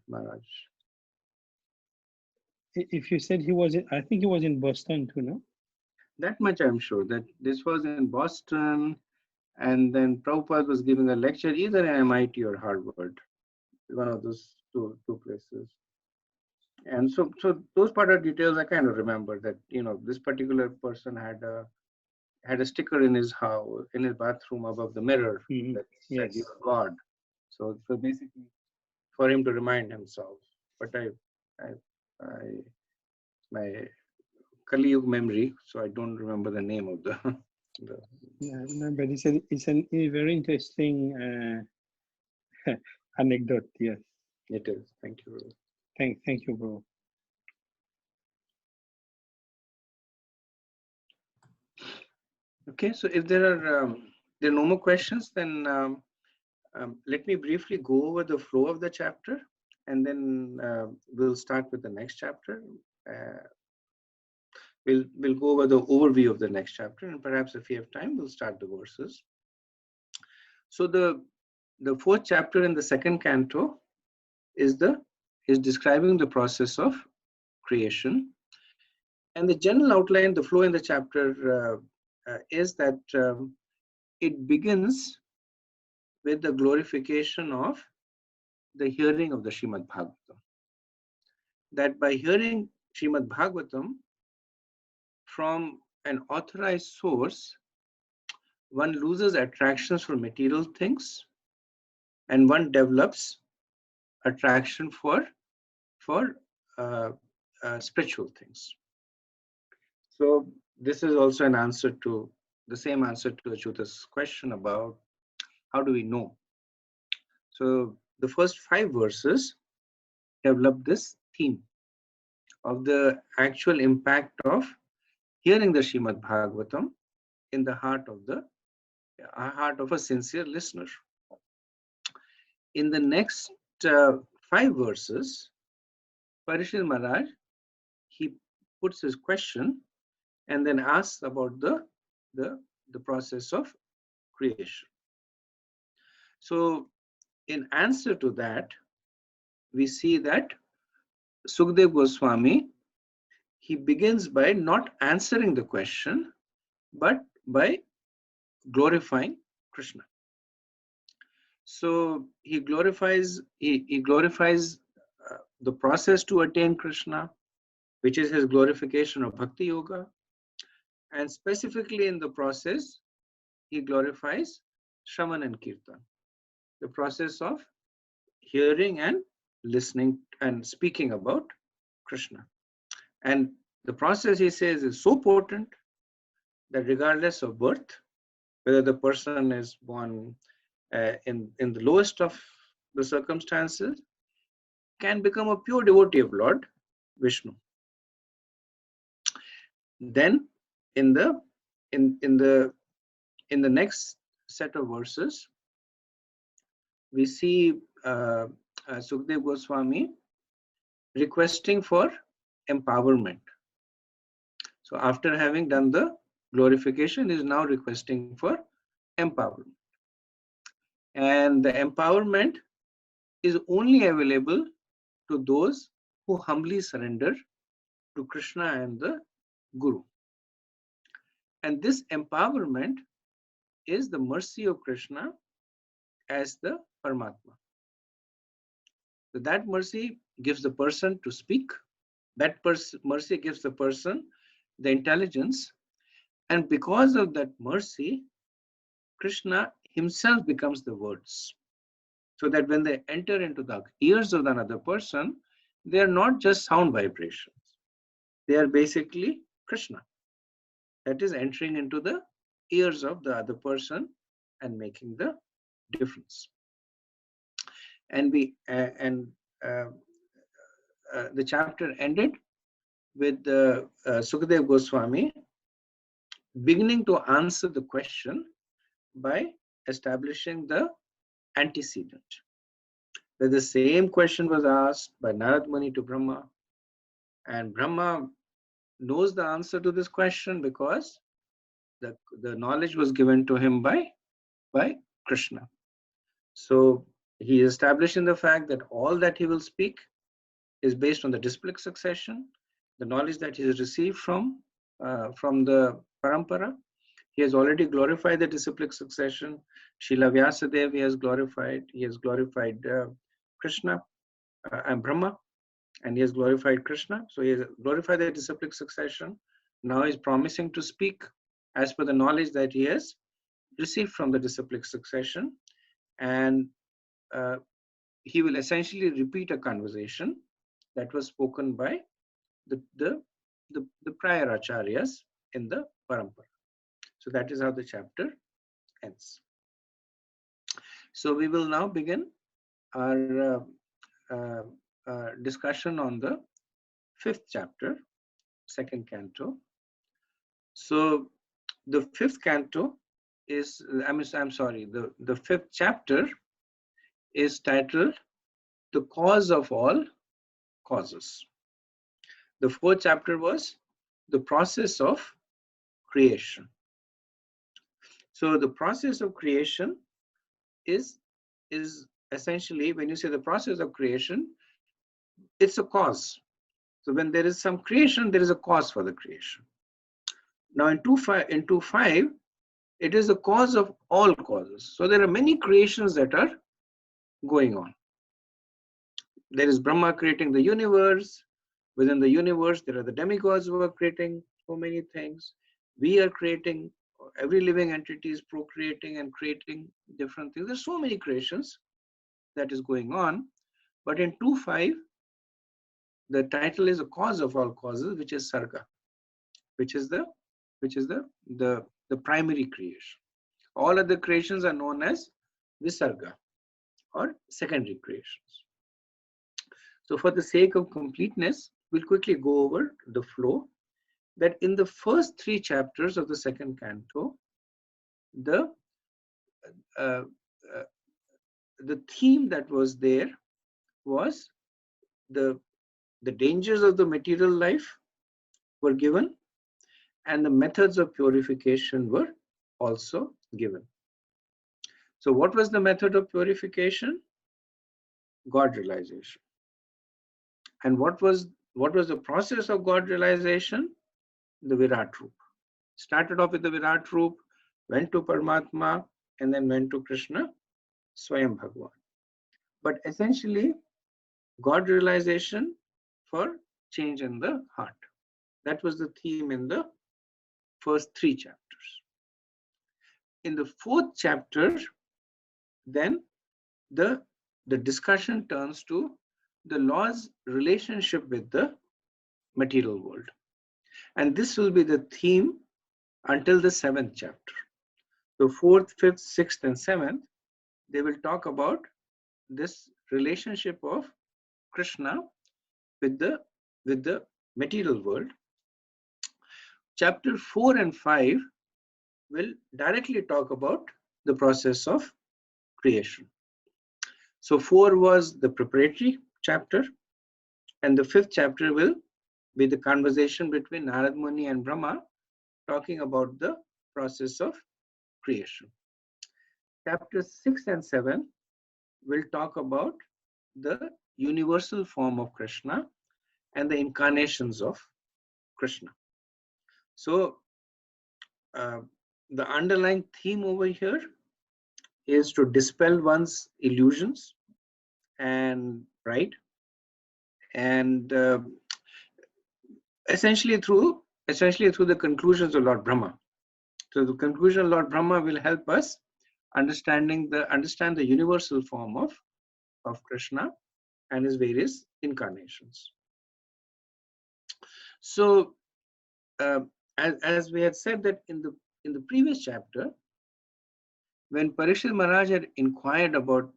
Maharaj. If you said he was, I think he was in Boston too, no? That much I'm sure, that this was in Boston, and then Prabhupada was giving a lecture either in MIT or Harvard, one of those two places. And so those part of details I kind of remember, that this particular person had a sticker in his house, in his bathroom above the mirror, that said, Yes. "You are God." So basically, for him to remind himself. But my Kali Yuga memory, so I don't remember the name of the. Yeah, no, but it's a very interesting anecdote. Yes. It is. Thank you. Thank you, bro. Okay, so if there are no more questions, then let me briefly go over the flow of the chapter, and then we'll start with the next chapter. We'll go over the overview of the next chapter, and perhaps if we have time, we'll start the verses. So the fourth chapter in the second canto is describing the process of creation, and the general outline, the flow in the chapter is that it begins with the glorification of the hearing of the Srimad Bhagavatam. That by hearing Srimad Bhagavatam from an authorized source, one loses attractions for material things, and one develops attraction for spiritual things. So this is also an answer to the same answer to Achyuta's question about how do we know. So the first 5 verses develop this theme of the actual impact of hearing the Srimad Bhagavatam in the heart of a sincere listener. In the next 5 verses, Parishit Maharaj, he puts his question and then asks about the process of creation. So in answer to that, we see that Sukadeva Goswami, he begins by not answering the question, but by glorifying Krishna. So he glorifies the process to attain Krishna, which is his glorification of Bhakti Yoga. And specifically in the process, he glorifies Shravan and Kirtan, the process of hearing and listening and speaking about Krishna. And the process, he says, is so potent that regardless of birth, whether the person is born in the lowest of the circumstances, can become a pure devotee of Lord Vishnu. Then in the next set of verses, we see Sukadeva Goswami requesting for empowerment. So after having done the glorification, he is now requesting for empowerment. And the empowerment is only available to those who humbly surrender to Krishna and the Guru. And this empowerment is the mercy of Krishna as the Paramatma. So that mercy gives the person to speak. That mercy gives the person the intelligence. And because of that mercy, Krishna himself becomes the words. So that when they enter into the ears of another person, they are not just sound vibrations. They are basically Krishna. That is entering into the ears of the other person and making the difference. And the chapter ended with Sukadeva Goswami beginning to answer the question by establishing the antecedent. That the same question was asked by Narad Muni to Brahma, and Brahma knows the answer to this question because the knowledge was given to him by Krishna. So he is establishing the fact that all that he will speak is based on the disciplic succession, the knowledge that he has received from the parampara. He has already glorified the disciplic succession. Srila Vyasadeva he has glorified. He has glorified Krishna and Brahma, and he has glorified Krishna. So he has glorified the disciplic succession. Now he is promising to speak as per the knowledge that he has received from the disciplic succession, and he will essentially repeat a conversation that was spoken by the prior acharyas in the parampara. So that is how the chapter ends. So we will now begin our discussion on the 5th chapter, 2nd canto. So the 5th canto is, I'm sorry, the 5th chapter is titled The Cause of All Causes. The 4th chapter was the process of creation. So the process of creation is essentially, when you say the process of creation, it's a cause. So when there is some creation, there is a cause for the creation. Now in 2.5, it is the cause of all causes. So there are many creations that are going on. There is Brahma creating the universe. Within the universe, there are the demigods who are creating so many things. We are creating, every living entity is procreating and creating different things. There's so many creations that is going on. But in 2.5, the title is a cause of all causes, which is Sarga, which is the primary creation. All other creations are known as Visarga or secondary creations. So for the sake of completeness, we'll quickly go over the flow that in the first 3 chapters of the 2nd canto, the theme that was there was the dangers of the material life were given, and the methods of purification were also given. So what was the method of purification? God realization. And what was the process of God realization? The Virat Roop. Started off with the Virat Roop, went to Paramatma, and then went to Krishna, Swayam Bhagavan. But essentially, God realization for change in the heart. That was the theme in the first 3 chapters. In the 4th chapter, then the discussion turns to the Lord's relationship with the material world. And this will be the theme until the 7th chapter. So 4th, 5th, 6th, and 7th, they will talk about this relationship of Krishna with the material world. Chapter 4 and 5 will directly talk about the process of creation. So 4 was the preparatory chapter, and the 5th chapter will be the conversation between Narad Muni and Brahma, talking about the process of creation. Chapters 6 and 7 will talk about the universal form of Krishna and the incarnations of Krishna. So the underlying theme over here is to dispel one's illusions and essentially through the conclusions of Lord Brahma. So the conclusion of Lord Brahma will help us understand the universal form of Krishna and his various incarnations. So as we had said that in the previous chapter, when Parikshit Maharaj had inquired about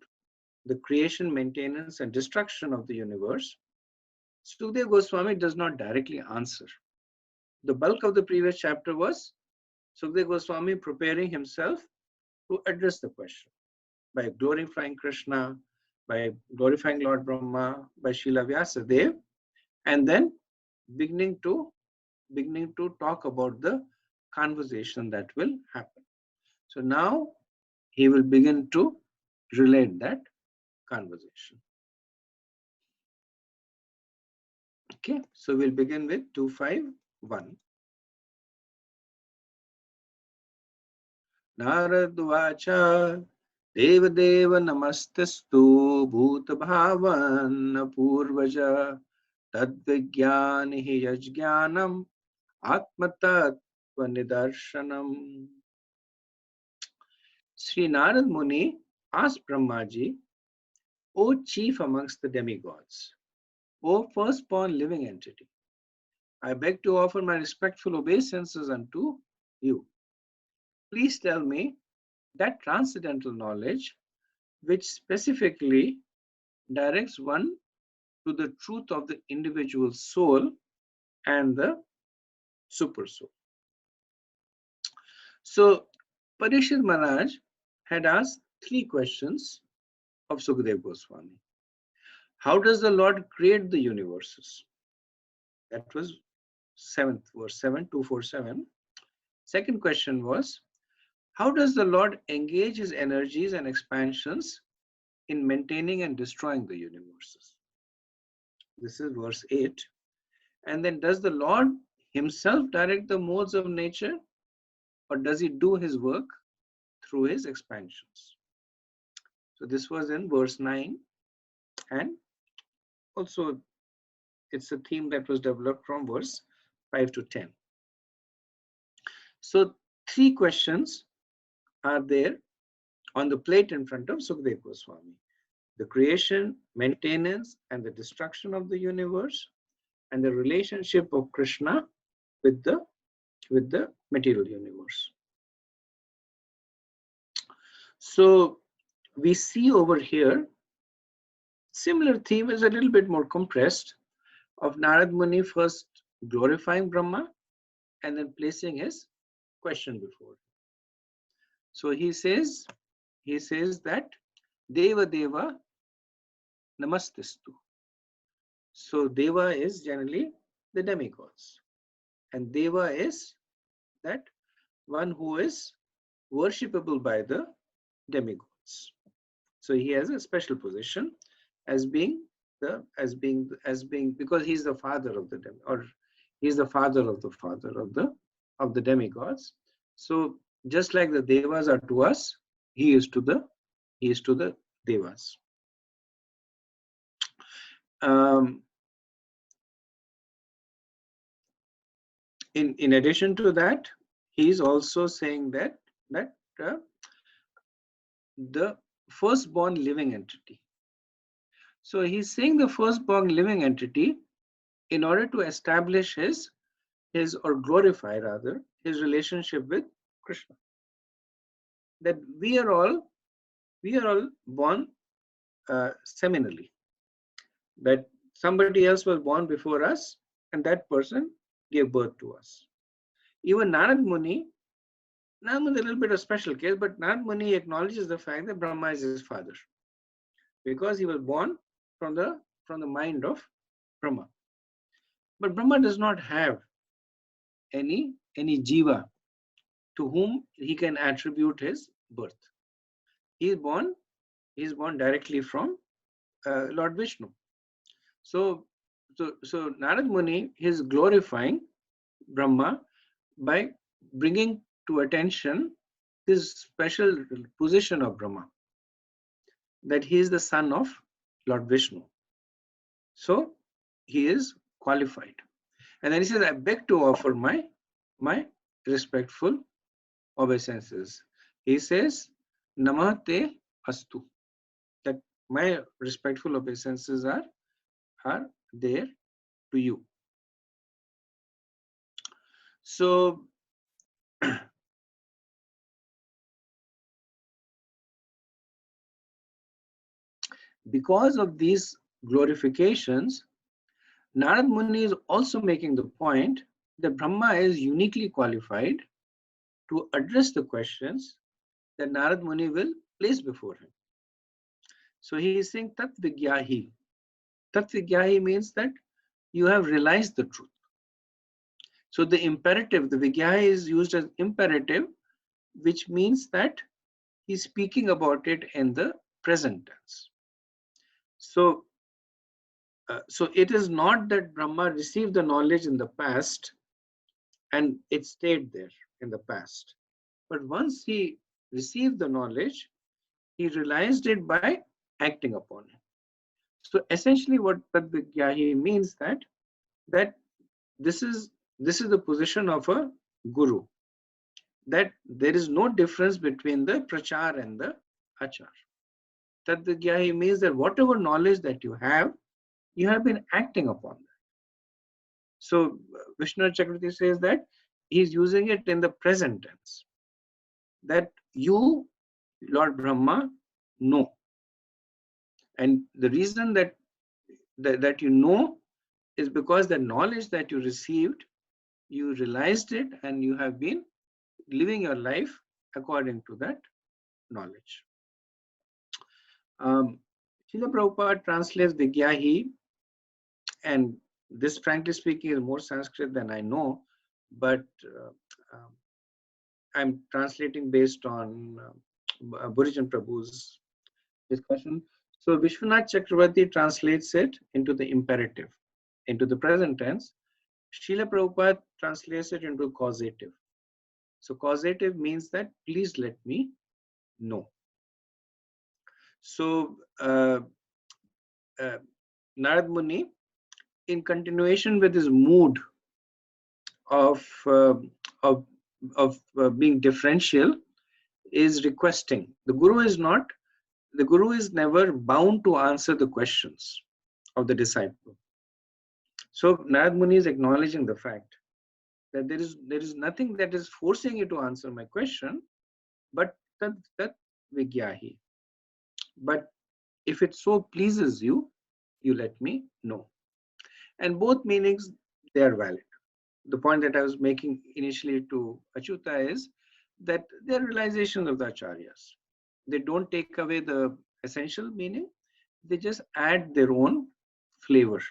the creation, maintenance, and destruction of the universe, Sukadeva Goswami does not directly answer. The bulk of the previous chapter was Sukadeva Goswami preparing himself to address the question by glorifying Krishna, by glorifying Lord Brahma, by Srila Vyasadeva, and then beginning to talk about the conversation that will happen. So now he will begin to relate that conversation. Okay, so we'll begin with 251. Naradvacha Devadeva Namastastu Bhuta Bhavan Purvaja Tadvigyani Yajnanam Atmatat Nidarshanam. Sri Narad Muni asked Brahmaji, O chief amongst the demigods, O firstborn living entity, I beg to offer my respectful obeisances unto you. Please tell me that transcendental knowledge which specifically directs one to the truth of the individual soul and the super soul. So Parikshit Maharaj had asked 3 questions of Sukadeva Goswami. How does the Lord create the universes? That was 7th verse 7, 247. Second question was, how does the Lord engage his energies and expansions in maintaining and destroying the universes? This is verse 8. And then, does the Lord himself direct the modes of nature, or does he do his work through his expansions? So this was in verse 9, and also it's a theme that was developed from verse 5 to 10. So 3 questions are there on the plate in front of Sukadeva Goswami: the creation, maintenance, and the destruction of the universe, and the relationship of Krishna with the material universe. So we see over here, similar theme is a little bit more compressed, of Narad Muni first glorifying Brahma and then placing his question before him. So he says that Deva Deva Namastastu. So Deva is generally the demigods, and Deva is that one who is worshipable by the demigods. So he has a special position as being because he's the father of the he's the father of the demigods. So just like the devas are to us, he is to the devas. In addition to that, he is also saying that the firstborn living entity. So he's saying the firstborn living entity in order to establish his or glorify rather his relationship with Krishna. That we are all born seminally. That somebody else was born before us, and that person gave birth to us. Even Narad Muni is a little bit of special case, but Narad Muni acknowledges the fact that Brahma is his father, because he was born from the mind of Brahma. But Brahma does not have any jiva to whom he can attribute his birth. He is born directly from Lord Vishnu. So Narad Muni is glorifying Brahma by bringing to attention this special position of Brahma, that he is the son of Lord Vishnu. So he is qualified. And then he says, I beg to offer my respectful obeisances. He says, Namate astu. That my respectful obeisances are there to you. So because of these glorifications, Narad Muni is also making the point that Brahma is uniquely qualified to address the questions that Narad Muni will place before him. So he is saying Tat Vigyahi. Tat Vigyahi means that you have realized the truth. So the imperative, the Vigyahi is used as imperative, which means that he's speaking about it in the present tense. So it is not that Brahma received the knowledge in the past and it stayed there in the past. But once he received the knowledge, he realized it by acting upon it. So essentially what Tad Vigyahi means that this is the position of a guru, that there is no difference between the prachar and the achar. Tad Vigyahi means that whatever knowledge that you have been acting upon that. So Vishnu Chakravarti says that he is using it in the present tense, that you, Lord Brahma, know. And the reason that you know is because the knowledge that you received, you realized it, and you have been living your life according to that knowledge. Srila Prabhupada translates Vigyahi, and this, frankly speaking, is more Sanskrit than I know, but I'm translating based on Burijan Prabhu's discussion. So Vishwanath Chakravarti translates it into the imperative, into the present tense. Srila Prabhupada translates it into causative. So causative means that please let me know. So Narad Muni, in continuation with his mood of being differential, is requesting. The guru is never bound to answer the questions of the disciple. So Narad Muni is acknowledging the fact that there is nothing that is forcing you to answer my question, but that Vigyahi. But if it so pleases you, you let me know. And both meanings, they are valid. The point that I was making initially to Achyuta is that they are realizations of the acharyas. They don't take away the essential meaning, they just add their own flavor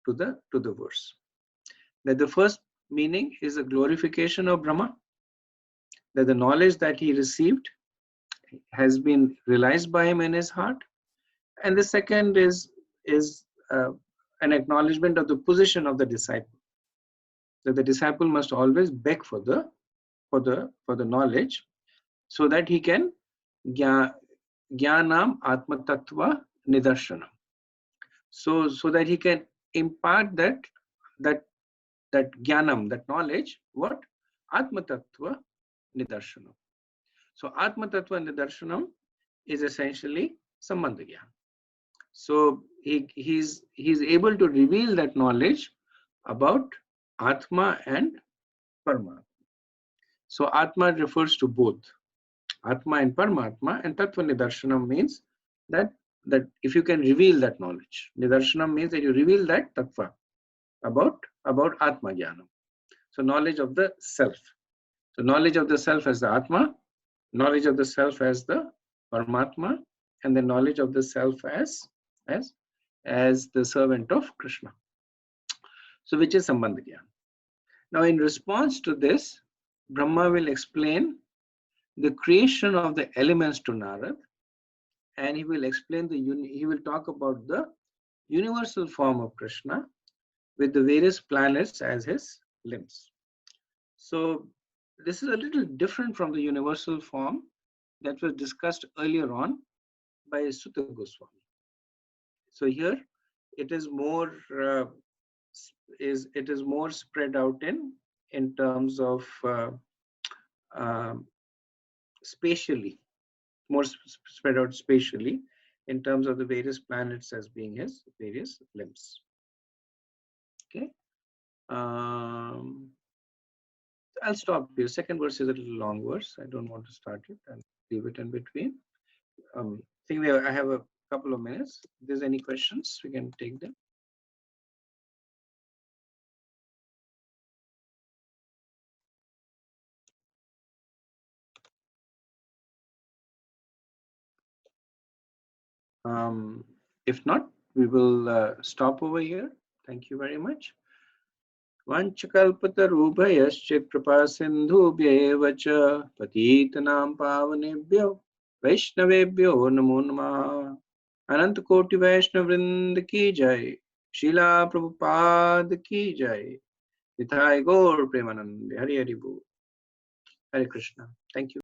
to the verse. That the first meaning is a glorification of Brahma, that the knowledge that he received has been realized by him in his heart, and the second is an acknowledgement of the position of the disciple, that the disciple must always beg for the knowledge, so that he can jnanam atma tattva nidarshanam, so that he can impart that jnanam, that knowledge, what, Atma Tattva Nidarshanam. So Atma Tattva Nidarshanam is essentially Sambandha Gyan. So he's able to reveal that knowledge about Atma and Paramatma. So Atma refers to both Atma and Paramatma, and Tattva Nidarshanam means that if you can reveal that knowledge. Nidarshanam means that you reveal that Tattva about Atma Jnanam. So knowledge of the self. So knowledge of the self as the Atma, knowledge of the self as the Paramatma, and the knowledge of the self as the servant of Krishna. So which is Sambandha Gyan. Now in response to this, Brahma will explain the creation of the elements to Narad, and he will explain he will talk about the universal form of Krishna with the various planets as his limbs. So this is a little different from the universal form that was discussed earlier on by Sutta Goswami. So here it is more spread out in terms of spatially, more spread out spatially in terms of the various planets as being his various limbs. Okay. I'll stop here. Second verse is a little long verse. I don't want to start it and leave it in between. I think I have a couple of minutes. If there's any questions, we can take them. If not, we will stop over here. Thank you very much. Vanchakalpatarubhayascha kripa sindhubhyev cha patitanam pavanebhyo Vaishnavebhyo namo namaha. Anant Koti Vaishnav Vrind ki jai. Srila Prabhupada ki jai. Nithai Gaur Premanand. Hari Hari Bol. Hare Krishna. Thank you.